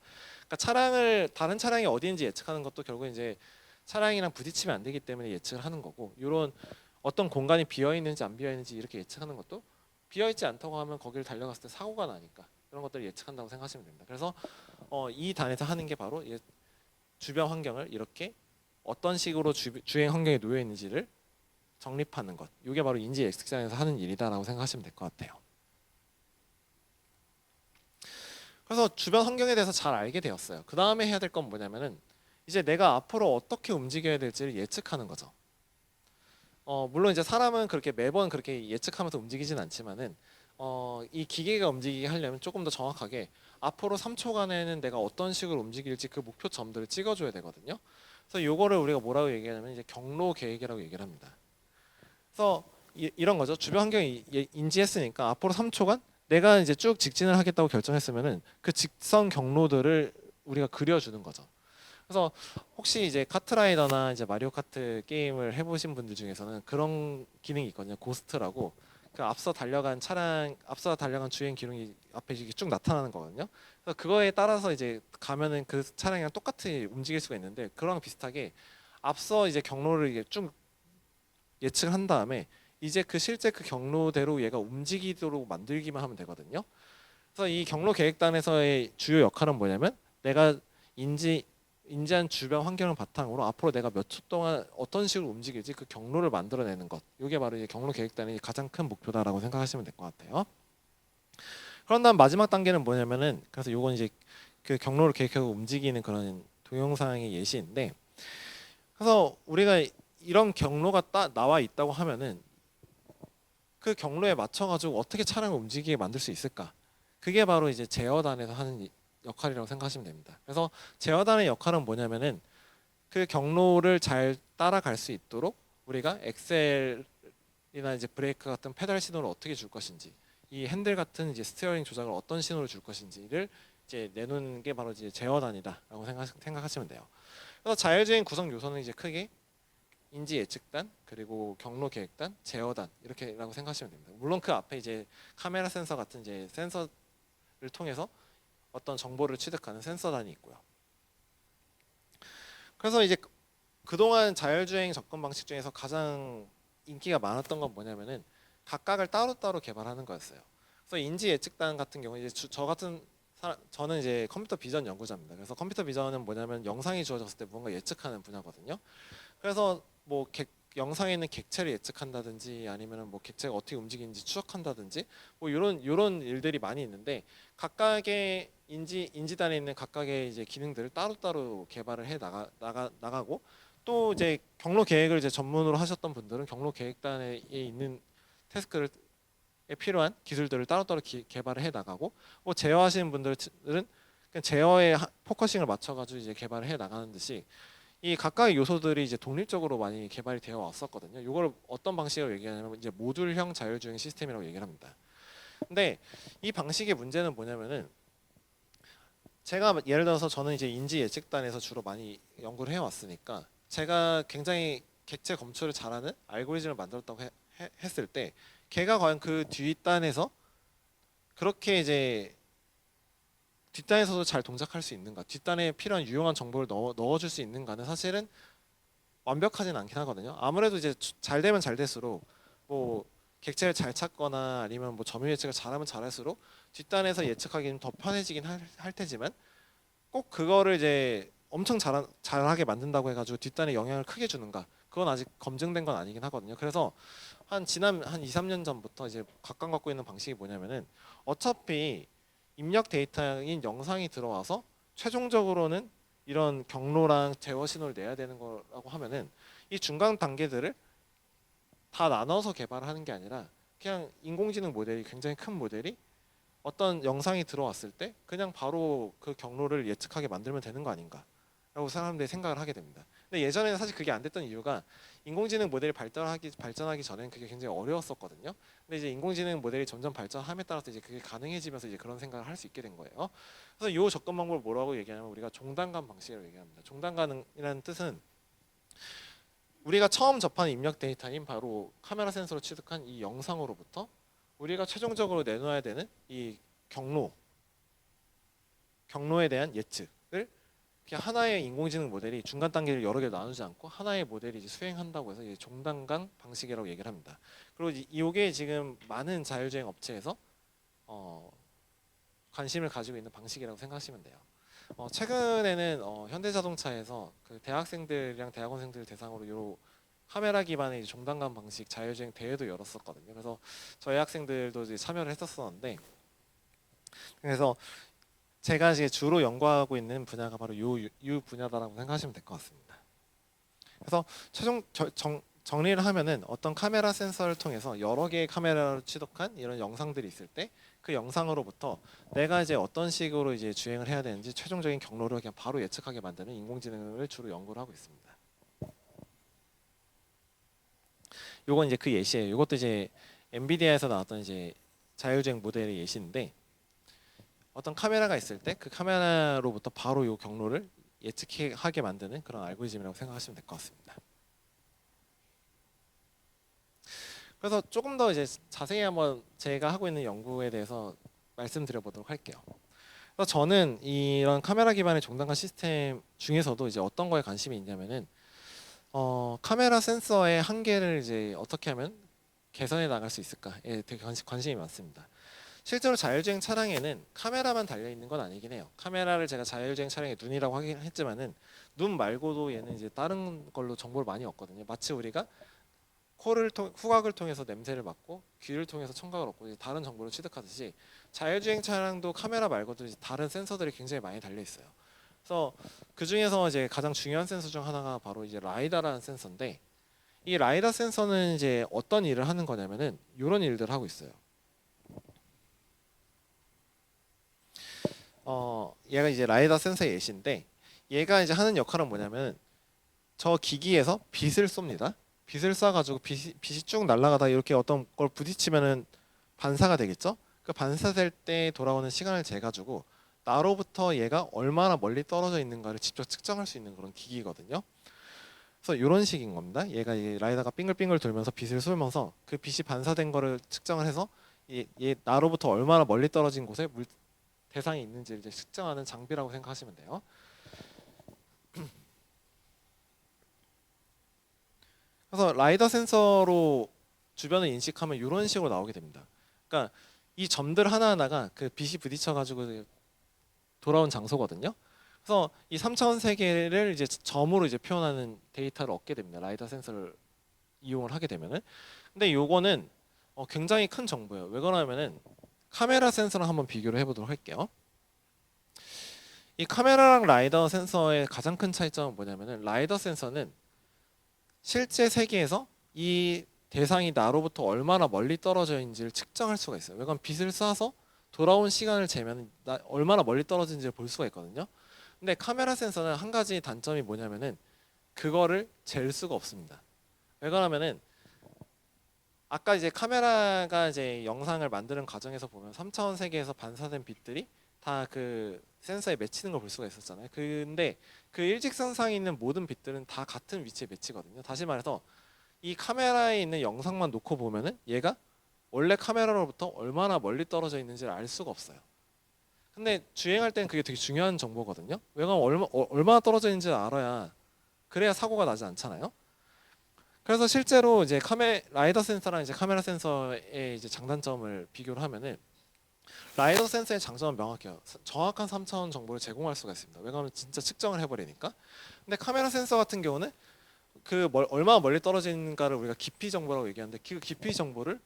그러니까 다른 차량이 어디인지 예측하는 것도 결국 이제 차량이랑 부딪히면 안 되기 때문에 예측을 하는 거고, 이런 어떤 공간이 비어 있는지 안 비어 있는지 이렇게 예측하는 것도 비어 있지 않다고 하면 거기를 달려갔을 때 사고가 나니까 그런 것들을 예측한다고 생각하시면 됩니다. 그래서 이 단에서 하는 게 바로 주변 환경을 이렇게 어떤 식으로 주행 환경에 놓여 있는지를 정립하는 것. 이게 바로 인지 예측장에서 하는 일이다라고 생각하시면 될 것 같아요. 그래서 주변 환경에 대해서 잘 알게 되었어요. 그 다음에 해야 될 건 뭐냐면은 이제 내가 앞으로 어떻게 움직여야 될지를 예측하는 거죠. 물론 이제 사람은 그렇게 매번 그렇게 예측하면서 움직이진 않지만은 이 기계가 움직이게 하려면 조금 더 정확하게 앞으로 3초간에는 내가 어떤 식으로 움직일지 그 목표 점들을 찍어줘야 되거든요. 그래서 요거를 우리가 뭐라고 얘기하냐면 이제 경로 계획이라고 얘기를 합니다. 그래서 이런 거죠. 주변 환경이 인지했으니까 앞으로 3초간 내가 이제 쭉 직진을 하겠다고 결정했으면은 그 직선 경로들을 우리가 그려주는 거죠. 그래서 혹시 이제 카트라이더나 이제 마리오 카트 게임을 해보신 분들 중에서는 그런 기능이 있거든요. 고스트라고 그 앞서 달려간 주행 기록이 앞에 이렇게 쭉 나타나는 거거든요. 그래서 그거에 따라서 이제 가면은 그 차량이랑 똑같이 움직일 수가 있는데, 그거랑 비슷하게 앞서 이제 경로를 이게 쭉 예측을 한 다음에 이제 실제 그 경로대로 얘가 움직이도록 만들기만 하면 되거든요. 그래서 이 경로 계획단에서의 주요 역할은 뭐냐면 내가 인지한 주변 환경을 바탕으로 앞으로 내가 몇 초 동안 어떤 식으로 움직일지 그 경로를 만들어내는 것. 이게 바로 이제 경로 계획단의 가장 큰 목표다라고 생각하시면 될 것 같아요. 그런 다음 마지막 단계는 뭐냐면은, 그래서 요건 이제 그 경로를 계획하고 움직이는 그런 동영상의 예시인데, 그래서 우리가 이런 경로가 나와 있다고 하면은 그 경로에 맞춰가지고 어떻게 차량을 움직이게 만들 수 있을까? 그게 바로 이제 제어단에서 하는 역할이라고 생각하시면 됩니다. 그래서 제어단의 역할은 뭐냐면은 그 경로를 잘 따라갈 수 있도록 우리가 엑셀이나 이제 브레이크 같은 페달 신호를 어떻게 줄 것인지, 이 핸들 같은 이제 스티어링 조작을 어떤 신호를 줄 것인지를 이제 내놓는 게 바로 이제 제어단이다라고 생각하시면 돼요. 그래서 자율주행 구성 요소는 이제 크게 인지 예측단, 그리고 경로 계획단, 제어단 이렇게라고 생각하시면 됩니다. 물론 그 앞에 이제 카메라 센서 같은 이제 센서를 통해서 어떤 정보를 취득하는 센서단이 있고요. 그래서 이제 그동안 자율주행 접근 방식 중에서 가장 인기가 많았던 건 뭐냐면은 각각을 따로따로 개발하는 거였어요. 그래서 인지 예측단 같은 경우 이제 저는 이제 컴퓨터 비전 연구자입니다. 그래서 컴퓨터 비전은 뭐냐면 영상이 주어졌을 때 뭔가 예측하는 분야거든요. 그래서 뭐 영상에 있는 객체를 예측한다든지 아니면은 뭐 객체가 어떻게 움직이는지 추적한다든지 뭐 이런 일들이 많이 있는데, 각각의 인지단에 있는 각각의 이제 기능들을 따로따로 개발을 해 나가고, 또 이제 경로 계획을 이제 전문으로 하셨던 분들은 경로 계획단에 있는 태스크를 필요한 기술들을 따로따로 개발을 해 나가고, 뭐 제어하시는 분들은 그냥 제어에 포커싱을 맞춰가지고 이제 개발을 해 나가는 듯이 이 각각의 요소들이 이제 독립적으로 많이 개발이 되어 왔었거든요. 이걸 어떤 방식으로 얘기하냐면 이제 모듈형 자율주행 시스템이라고 얘기를 합니다. 근데 이 방식의 문제는 뭐냐면은, 제가 예를 들어서 저는 이제 인지 예측단에서 주로 많이 연구를 해왔으니까 제가 굉장히 객체 검출을 잘하는 알고리즘을 만들었다고 했을 때 걔가 과연 그 뒷단에서 그렇게 이제 뒷단에서도 잘 동작할 수 있는가, 뒷단에 필요한 유용한 정보를 넣어줄 수 있는가는 사실은 완벽하진 않긴 하거든요. 아무래도 이제 잘 되면 잘 될수록 뭐 객체를 잘 찾거나 아니면 뭐 점유 예측을 잘하면 잘할수록 뒷단에서 예측하기는 더 편해지긴 할 테지만, 꼭 그거를 이제 엄청 잘하게 만든다고 해가지고 뒷단에 영향을 크게 주는가, 그건 아직 검증된 건 아니긴 하거든요. 그래서 지난 2, 3년 전부터 이제 각각 갖고 있는 방식이 뭐냐면은, 어차피 입력 데이터인 영상이 들어와서 최종적으로는 이런 경로랑 제어 신호를 내야 되는 거라고 하면은 이 중간 단계들을 다 나눠서 개발하는 게 아니라 그냥 인공지능 모델이 굉장히 큰 모델이 어떤 영상이 들어왔을 때 그냥 바로 그 경로를 예측하게 만들면 되는 거 아닌가라고 사람들이 생각을 하게 됩니다. 근데 예전에는 사실 그게 안 됐던 이유가 인공지능 모델이 발전하기 전에는 그게 굉장히 어려웠었거든요. 근데 이제 인공지능 모델이 점점 발전함에 따라서 이제 그게 가능해지면서 이제 그런 생각을 할 수 있게 된 거예요. 그래서 이 접근 방법을 뭐라고 얘기하냐면 우리가 종단간 방식이라고 얘기합니다. 종단간이라는 뜻은 우리가 처음 접한 입력 데이터인 바로 카메라 센서로 취득한 이 영상으로부터 우리가 최종적으로 내놓아야 되는 이 경로에 대한 예측을 그냥 하나의 인공지능 모델이 중간 단계를 여러 개 나누지 않고 하나의 모델이 이제 수행한다고 해서 이제 종단간 방식이라고 얘기를 합니다. 그리고 이게 지금 많은 자율주행 업체에서 관심을 가지고 있는 방식이라고 생각하시면 돼요. 최근에는 현대자동차에서 그 대학생들이랑 대학원생들 대상으로 요 카메라 기반의 이제 종단간 방식 자율주행 대회도 열었었거든요. 그래서 저희 학생들도 이제 참여를 했었었는데, 그래서 제가 이제 주로 연구하고 있는 분야가 바로 요 분야다라고 생각하시면 될 것 같습니다. 그래서 최종 정리를 하면은 어떤 카메라 센서를 통해서 여러 개의 카메라로 취득한 이런 영상들이 있을 때 그 영상으로부터 내가 이제 어떤 식으로 이제 주행을 해야 되는지 최종적인 경로를 그냥 바로 예측하게 만드는 인공지능을 주로 연구를 하고 있습니다. 요건 이제 그 예시예요. 이것도 이제 엔비디아에서 나왔던 이제 자율주행 모델의 예시인데, 어떤 카메라가 있을 때 그 카메라로부터 바로 요 경로를 예측하게 만드는 그런 알고리즘이라고 생각하시면 될 것 같습니다. 그래서 조금 더 이제 자세히 한번 제가 하고 있는 연구에 대해서 말씀드려 보도록 할게요. 그래서 저는 이런 카메라 기반의 종단간 시스템 중에서도 이제 어떤 거에 관심이 있냐면은 카메라 센서의 한계를 이제 어떻게 하면 개선해 나갈 수 있을까에 되게 관심이 많습니다. 실제로 자율주행 차량에는 카메라만 달려 있는 건 아니긴 해요. 카메라를 제가 자율주행 차량의 눈이라고 하긴 했지만은 눈 말고도 얘는 이제 다른 걸로 정보를 많이 얻거든요. 마치 우리가 후각을 통해서 냄새를 맡고 귀를 통해서 청각을 얻고 이제 다른 정보를 취득하듯이 자율주행 차량도 카메라 말고도 이제 다른 센서들이 굉장히 많이 달려 있어요. 그래서 그 중에서 이제 가장 중요한 센서 중 하나가 바로 이제 라이다라는 센서인데, 이 라이다 센서는 이제 어떤 일을 하는 거냐면은 이런 일들을 하고 있어요. 얘가 이제 라이다 센서의 예시인데, 얘가 이제 하는 역할은 뭐냐면 저 기기에서 빛을 쏩니다. 빛을 쏴가지고 빛이 쭉 날아가다 이렇게 어떤 걸 부딪히면은 반사가 되겠죠? 그 반사될 때 돌아오는 시간을 재가지고 나로부터 얘가 얼마나 멀리 떨어져 있는가를 직접 측정할 수 있는 그런 기기거든요. 그래서 이런 식인 겁니다. 얘가 이 라이다가 빙글빙글 돌면서 빛을 쏘면서 그 빛이 반사된 거를 측정을 해서 얘 나로부터 얼마나 멀리 떨어진 곳에 대상이 있는지 이제 측정하는 장비라고 생각하시면 돼요. 그래서 라이다 센서로 주변을 인식하면 이런 식으로 나오게 됩니다. 그러니까 이 점들 하나하나가 그 빛이 부딪혀가지고 돌아온 장소거든요. 그래서 이 3차원 세계를 이제 점으로 이제 표현하는 데이터를 얻게 됩니다. 라이다 센서를 이용을 하게 되면은. 근데 요거는 굉장히 큰 정보예요. 왜 그러냐면은 카메라 센서랑 한번 비교를 해보도록 할게요. 이 카메라랑 라이더 센서의 가장 큰 차이점은 뭐냐면은 라이더 센서는 실제 세계에서 이 대상이 나로부터 얼마나 멀리 떨어져 있는지를 측정할 수가 있어요. 왜냐면 빛을 쏴서 돌아온 시간을 재면 얼마나 멀리 떨어진지를 볼 수가 있거든요. 근데 카메라 센서는 한 가지 단점이 뭐냐면은 그거를 잴 수가 없습니다. 왜 그러냐면은 아까 이제 카메라가 이제 영상을 만드는 과정에서 보면 3차원 세계에서 반사된 빛들이 다 그 센서에 맺히는 걸 볼 수가 있었잖아요. 근데 그 일직선상에 있는 모든 빛들은 다 같은 위치에 맺히거든요. 다시 말해서 이 카메라에 있는 영상만 놓고 보면은 얘가 원래 카메라로부터 얼마나 멀리 떨어져 있는지를 알 수가 없어요. 근데 주행할 때는 그게 되게 중요한 정보거든요. 왜냐면 얼마나 떨어져 있는지 알아야 그래야 사고가 나지 않잖아요. 그래서 실제로 이제 라이더 센서랑 이제 카메라 센서의 이제 장단점을 비교를 하면은 라이더 센서의 장점은 명확해요. 정확한 3차원 정보를 제공할 수가 있습니다. 왜냐하면 진짜 측정을 해버리니까. 근데 카메라 센서 같은 경우는 얼마나 멀리 떨어지는가를 우리가 깊이 정보라고 얘기하는데 그 깊이 정보를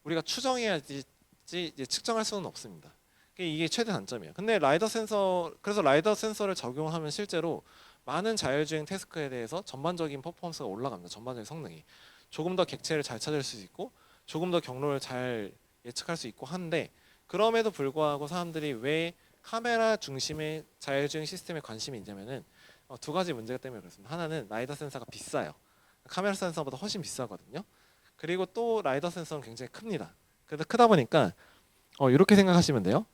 우리가 추정해야지 이제 측정할 수는 없습니다. 이게 최대 단점이에요. 근데 그래서 라이더 센서를 적용하면 실제로 많은 자율주행 태스크에 대해서 전반적인 퍼포먼스가 올라갑니다. 전반적인 성능이 조금 더 객체를 잘 찾을 수 있고 조금 더 경로를 잘 예측할 수 있고 한데 그럼에도 불구하고 사람들이 왜 카메라 중심의 자율주행 시스템에 관심이 있냐면은 두 가지 문제가 때문에 그렇습니다. 하나는 라이더 센서가 비싸요. 카메라 센서보다 훨씬 비싸거든요. 그리고 또 라이더 센서는 굉장히 큽니다. 그래서 크다 보니까 이렇게 생각하시면 돼요.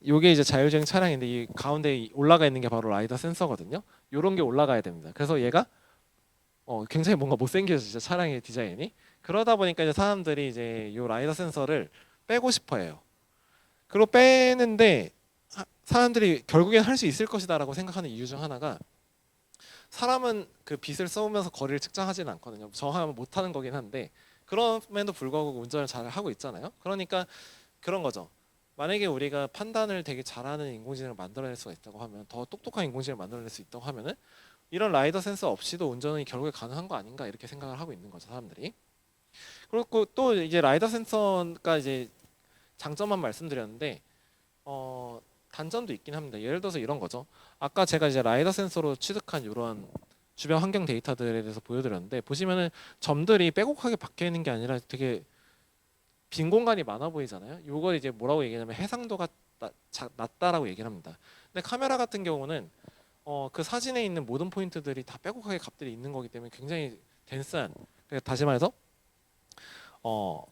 이게 이제 자율주행 차량인데 이 가운데 올라가 있는 게 바로 라이더 센서거든요. 이런 게 올라가야 됩니다. 그래서 얘가 굉장히 뭔가 못생겨서 진짜 차량의 디자인이 그러다 보니까 이제 사람들이 이제 이 라이더 센서를 빼고 싶어해요. 그리고 빼는데 사람들이 결국엔 할 수 있을 것이다라고 생각하는 이유 중 하나가 사람은 그 빛을 쏘면서 거리를 측정하지는 않거든요. 정하면 못하는 거긴 한데 그럼에도 불구하고 운전을 잘 하고 있잖아요. 그러니까 그런 거죠. 만약에 우리가 판단을 되게 잘하는 인공지능을 만들어낼 수가 있다고 하면 더 똑똑한 인공지능을 만들어낼 수 있다고 하면은 이런 라이더 센서 없이도 운전이 결국에 가능한 거 아닌가 이렇게 생각을 하고 있는 거죠 사람들이. 그리고 또 이제 라이더 센서가 이제 장점만 말씀드렸는데 단점도 있긴 합니다. 예를 들어서 이런 거죠. 아까 제가 이제 라이더 센서로 취득한 이런 주변 환경 데이터들에 대해서 보여드렸는데 보시면은 점들이 빼곡하게 박혀 있는 게 아니라 되게 빈 공간이 많아 보이잖아요. 이걸 이제 뭐라고 얘기하냐면 해상도가 낮다라고 얘기를 합니다. 근데 카메라 같은 경우는 그 사진에 있는 모든 포인트들이 다 빼곡하게 값들이 있는 거기 때문에 굉장히 덴스한 그러니까 다시 말해서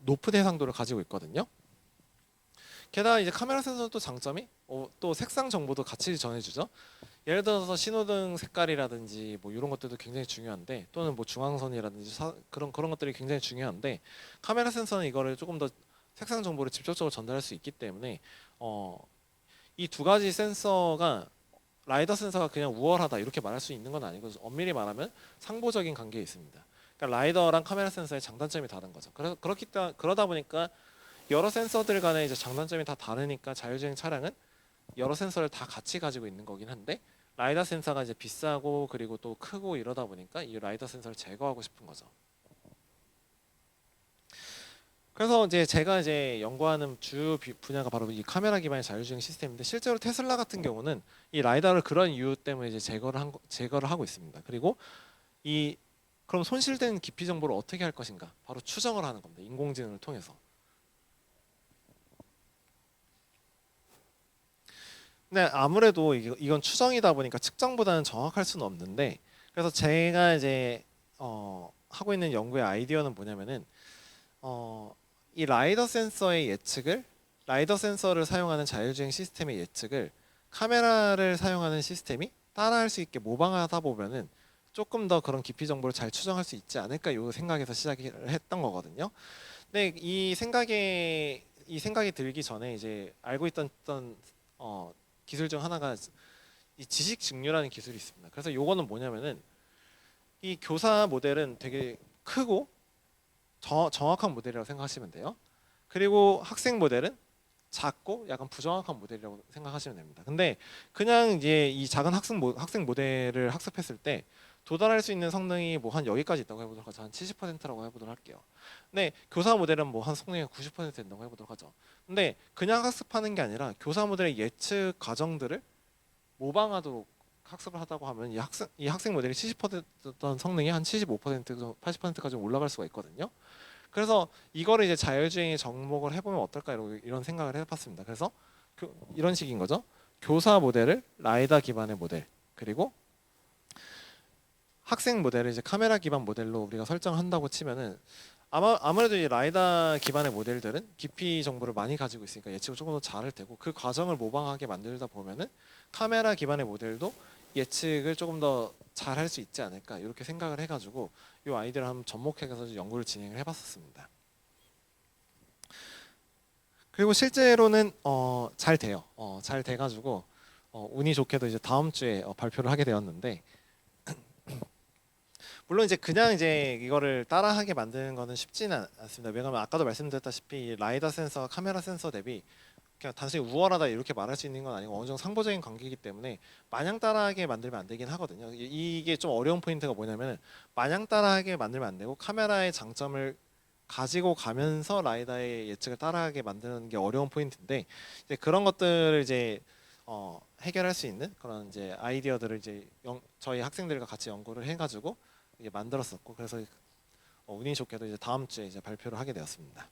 높은 해상도를 가지고 있거든요. 게다가 이제 카메라 센서는 또 장점이 또 색상 정보도 같이 전해주죠. 예를 들어서 신호등 색깔이라든지 뭐 이런 것들도 굉장히 중요한데 또는 뭐 중앙선이라든지 그런 것들이 굉장히 중요한데 카메라 센서는 이거를 조금 더 색상 정보를 직접적으로 전달할 수 있기 때문에 이 두 가지 센서가 라이더 센서가 그냥 우월하다 이렇게 말할 수 있는 건 아니고 엄밀히 말하면 상보적인 관계에 있습니다. 그러니까 라이더랑 카메라 센서의 장단점이 다른 거죠. 그러다 보니까 여러 센서들 간의 이제 장단점이 다 다르니까 자율주행 차량은 여러 센서를 다 같이 가지고 있는 거긴 한데 라이더 센서가 이제 비싸고 그리고 또 크고 이러다 보니까 이 라이더 센서를 제거하고 싶은 거죠. 그래서 이제 제가 이제 연구하는 주 분야가 바로 이 카메라 기반의 자율주행 시스템인데 실제로 테슬라 같은 경우는 이 라이더를 그런 이유 때문에 이제 제거를 하고 있습니다. 그리고 그럼 손실된 깊이 정보를 어떻게 할 것인가? 바로 추정을 하는 겁니다. 인공지능을 통해서. 네, 아무래도 이건 추정이다 보니까 측정보다는 정확할 수는 없는데 그래서 제가 이제 하고 있는 연구의 아이디어는 뭐냐면은 이 라이더 센서의 예측을 라이더 센서를 사용하는 자율주행 시스템의 예측을 카메라를 사용하는 시스템이 따라할 수 있게 모방하다 보면은 조금 더 그런 깊이 정보를 잘 추정할 수 있지 않을까 요 생각에서 시작을 했던 거거든요. 근데 이 생각이 들기 전에 이제 알고 있던 기술 중 하나가 이 지식 직류라는 기술이 있습니다. 그래서 요거는 뭐냐면은 이 교사 모델은 되게 크고 정확한 모델이라고 생각하시면 돼요. 그리고 학생 모델은 작고 약간 부정확한 모델이라고 생각하시면 됩니다. 근데 그냥 이제 이 작은 학생 모델을 학습했을 때 도달할 수 있는 성능이 뭐 한 여기까지 있다고 해보도록 하죠. 한 70%라고 해보도록 할게요. 근데 교사 모델은 뭐 한 성능이 90% 된다고 해보도록 하죠. 근데 그냥 학습하는 게 아니라 교사 모델의 예측 과정들을 모방하도록 학습을 하다고 하면 이 학생 모델이 70%던 성능이 한 75% 80%까지 올라갈 수가 있거든요. 그래서 이거를 이제 자율주행에 접목을 해보면 어떨까 이런 생각을 해봤습니다. 그래서 이런 식인 거죠. 교사 모델을 라이다 기반의 모델 그리고 학생 모델을 이제 카메라 기반 모델로 우리가 설정한다고 치면은 아무래도 이 라이다 기반의 모델들은 깊이 정보를 많이 가지고 있으니까 예측을 조금 더 잘할 테고 그 과정을 모방하게 만들다 보면은 카메라 기반의 모델도 예측을 조금 더 잘할 수 있지 않을까 이렇게 생각을 해가지고 이 아이디어를 한번 접목해서 연구를 진행을 해봤었습니다. 그리고 실제로는 잘 돼요. 잘 돼가지고 운이 좋게도 이제 다음 주에 발표를 하게 되었는데 물론 이제 그냥 이제 이거를 따라하게 만드는 거는 쉽지는 않습니다. 왜냐하면 아까도 말씀드렸다시피 라이다 센서, 카메라 센서 대비 그냥 단순히 우월하다 이렇게 말할 수 있는 건 아니고 어느 정도 상보적인 관계이기 때문에 마냥 따라하게 만들면 안 되긴 하거든요. 이게 좀 어려운 포인트가 뭐냐면 마냥 따라하게 만들면 안 되고 카메라의 장점을 가지고 가면서 라이다의 예측을 따라하게 만드는 게 어려운 포인트인데 이제 그런 것들을 이제 해결할 수 있는 그런 이제 아이디어들을 이제 저희 학생들과 같이 연구를 해가지고 이게 만들었었고 그래서 운이 좋게도 이제 다음 주에 이제 발표를 하게 되었습니다.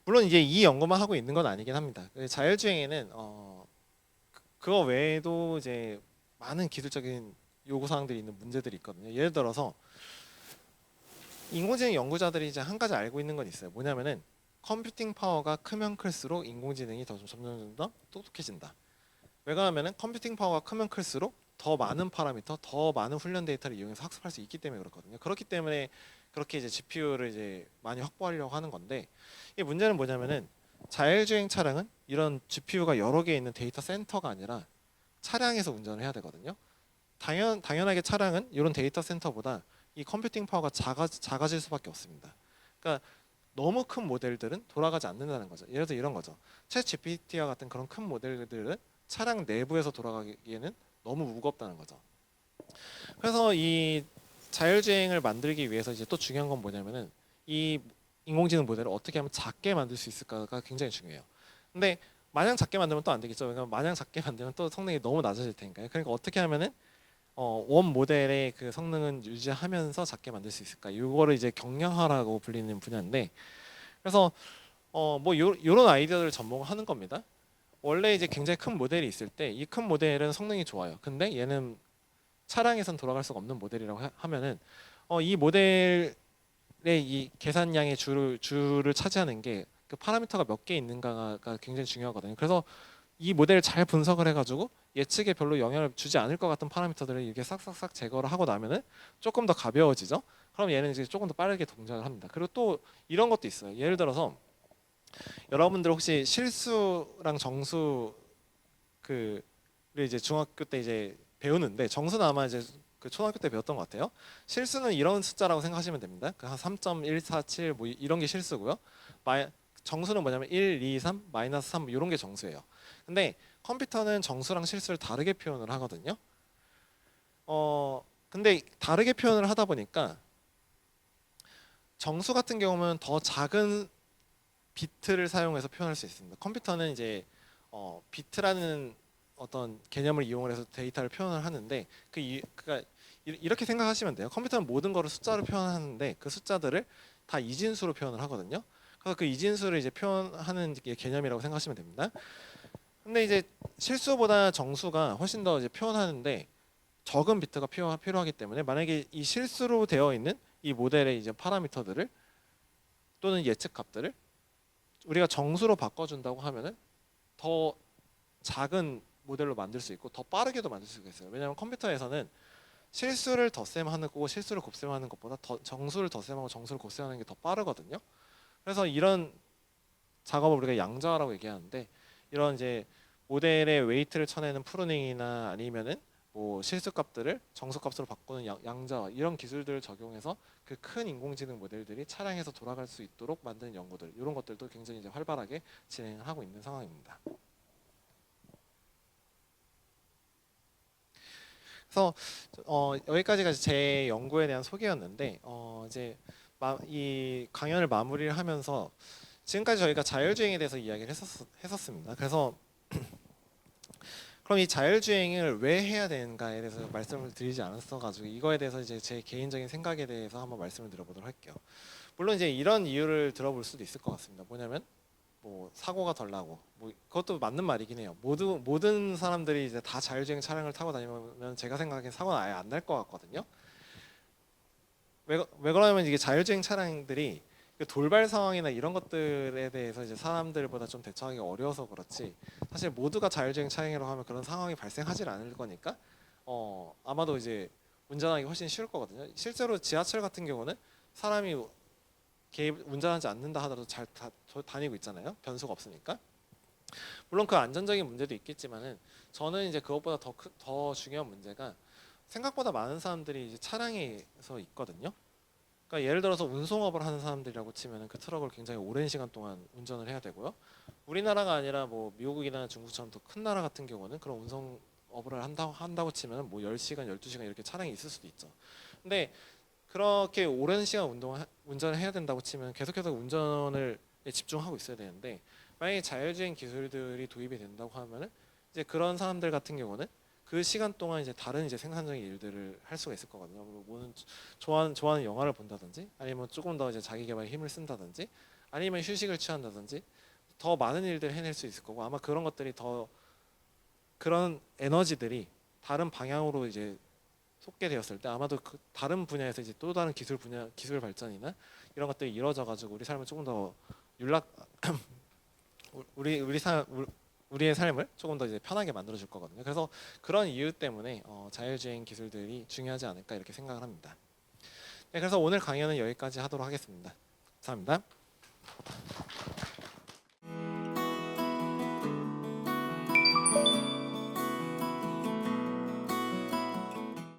물론 이제 이 연구만 하고 있는 건 아니긴 합니다. 자율주행에는 그거 외에도 이제 많은 기술적인 요구 사항들이 있는 문제들이 있거든요. 예를 들어서 인공지능 연구자들이 이제 한 가지 알고 있는 건 있어요. 뭐냐면은 컴퓨팅 파워가 크면 클수록 인공지능이 점점 더 똑똑해진다. 왜 그러냐면은 컴퓨팅 파워가 크면 클수록 더 많은 파라미터, 더 많은 훈련 데이터를 이용해서 학습할 수 있기 때문에 그렇거든요. 그렇기 때문에 그렇게 이제 GPU를 이제 많이 확보하려고 하는 건데, 이 문제는 뭐냐면은 자율주행 차량은 이런 GPU가 여러 개 있는 데이터 센터가 아니라 차량에서 운전을 해야 되거든요. 당연하게 차량은 이런 데이터 센터보다 이 컴퓨팅 파워가 작아질 수밖에 없습니다. 그러니까 너무 큰 모델들은 돌아가지 않는다는 거죠. 예를 들어 이런 거죠. 챗 GPT와 같은 그런 큰 모델들은 차량 내부에서 돌아가기에는 너무 무겁다는 거죠. 그래서 이 자율주행을 만들기 위해서 이제 또 중요한 건 뭐냐면은 이 인공지능 모델을 어떻게 하면 작게 만들 수 있을까가 굉장히 중요해요. 근데 마냥 작게 만들면 또 안 되겠죠. 왜냐면 마냥 작게 만들면 또 성능이 너무 낮아질 테니까요. 그러니까 어떻게 하면은 원 모델의 그 성능은 유지하면서 작게 만들 수 있을까? 이거를 이제 경량화라고 불리는 분야인데, 그래서 뭐 요런 아이디어를 접목하는 겁니다. 원래 이제 굉장히 큰 모델이 있을 때 이 큰 모델은 성능이 좋아요. 근데 얘는 차량에선 돌아갈 수가 없는 모델이라고 하면은 이 모델의 이 계산량의 줄을 차지하는 게 그 파라미터가 몇 개 있는가가 굉장히 중요하거든요. 그래서 이 모델을 잘 분석을 해가지고 예측에 별로 영향을 주지 않을 것 같은 파라미터들을 이렇게 싹싹싹 제거를 하고 나면은 조금 더 가벼워지죠. 그럼 얘는 이제 조금 더 빠르게 동작을 합니다. 그리고 또 이런 것도 있어요. 예를 들어서 여러분들 혹시 실수랑 정수 그를 이제 중학교 때 이제 배우는데, 정수는 아마 이제 그 초등학교 때 배웠던 것 같아요. 실수는 이런 숫자라고 생각하시면 됩니다. 그 한 3.147 뭐 이런 게 실수고요. 정수는 뭐냐면 1, 2, 3, 마이너스 3 이런 게 정수예요. 근데 컴퓨터는 정수랑 실수를 다르게 표현을 하거든요. 근데 다르게 표현을 하다 보니까 정수 같은 경우는 더 작은 비트를 사용해서 표현할 수 있습니다. 컴퓨터는 이제 비트라는 어떤 개념을 이용을 해서 데이터를 표현을 하는데 그러니까 이렇게 생각하시면 돼요. 컴퓨터는 모든 거를 숫자로 표현하는데 그 숫자들을 다 이진수로 표현을 하거든요. 그래서 그 이진수를 이제 표현하는 게 개념이라고 생각하시면 됩니다. 근데 이제 실수보다 정수가 훨씬 더 이제 표현하는데 적은 비트가 필요하기 때문에, 만약에 이 실수로 되어 있는 이 모델의 이제 파라미터들을 또는 예측 값들을 우리가 정수로 바꿔준다고 하면은 더 작은 모델로 만들 수 있고 더 빠르게도 만들 수가 있어요. 왜냐하면 컴퓨터에서는 실수를 덧셈하는 거고 실수를 곱셈하는 것보다 정수를 덧셈하고 정수를 곱셈하는 게 더 빠르거든요. 그래서 이런 작업을 우리가 양자화라고 얘기하는데, 이런 이제 모델의 웨이트를 쳐내는 프루닝이나 아니면은 뭐 실수값들을 정수값으로 바꾸는 양자화, 이런 기술들을 적용해서 그 큰 인공지능 모델들이 차량에서 돌아갈 수 있도록 만드는 연구들, 이런 것들도 굉장히 이제 활발하게 진행을 하고 있는 상황입니다. 그래서 여기까지가 제 연구에 대한 소개였는데, 이제 이 강연을 마무리를 하면서 지금까지 저희가 자율주행에 대해서 이야기를 했었습니다. 그래서 그럼 이 자율주행을 왜 해야 되는가에 대해서 말씀을 드리지 않았어가지고 이거에 대해서 이제 제 개인적인 생각에 대해서 한번 말씀을 드려보도록 할게요. 물론 이제 이런 이유를 들어볼 수도 있을 것 같습니다. 뭐냐면 뭐 사고가 덜 나고, 뭐 그것도 맞는 말이긴 해요. 모든 사람들이 이제 다 자율주행 차량을 타고 다니면 제가 생각하기엔 사고는 아예 안 날 것 같거든요. 왜 그러냐면 이게 자율주행 차량들이 그 돌발 상황이나 이런 것들에 대해서 이제 사람들보다 좀 대처하기 어려워서 그렇지, 사실 모두가 자율주행 차량이라고 하면 그런 상황이 발생하지 않을 거니까 아마도 이제 운전하기 훨씬 쉬울 거거든요. 실제로 지하철 같은 경우는 사람이 운전하지 않는다 하더라도 잘 다니고 있잖아요. 변수가 없으니까. 물론 그 안전적인 문제도 있겠지만은 저는 이제 그것보다 더 중요한 문제가 생각보다 많은 사람들이 이제 차량에서 있거든요. 그러니까 예를 들어서 운송업을 하는 사람들이라고 치면은 그 트럭을 굉장히 오랜 시간 동안 운전을 해야 되고요. 우리나라가 아니라 뭐 미국이나 중국처럼 더 큰 나라 같은 경우는 그런 운송업을 한다고 치면은 뭐 10시간, 12시간 이렇게 차량이 있을 수도 있죠. 근데 그렇게 오랜 시간 운전을 해야 된다고 치면 계속해서 운전을 집중하고 있어야 되는데, 만약에 자율주행 기술들이 도입이 된다고 하면은 이제 그런 사람들 같은 경우는 그 시간 동안 이제 다른 이제 생산적인 일들을 할 수가 있을 거거든요. 뭐는 좋아하는 영화를 본다든지, 아니면 조금 더 이제 자기 개발에 힘을 쓴다든지, 아니면 휴식을 취한다든지, 더 많은 일들을 해낼 수 있을 거고, 아마 그런 것들이 더 그런 에너지들이 다른 방향으로 이제 솟게 되었을 때 아마도 그 다른 분야에서 이제 또 다른 기술 발전이나 이런 것들이 이루어져 가지고 우리 삶을 조금 더 윤락 우리의 삶을 조금 더 이제 편하게 만들어 줄 거거든요. 그래서 그런 이유 때문에 자율주행 기술들이 중요하지 않을까 이렇게 생각을 합니다. 네, 그래서 오늘 강연은 여기까지 하도록 하겠습니다. 감사합니다.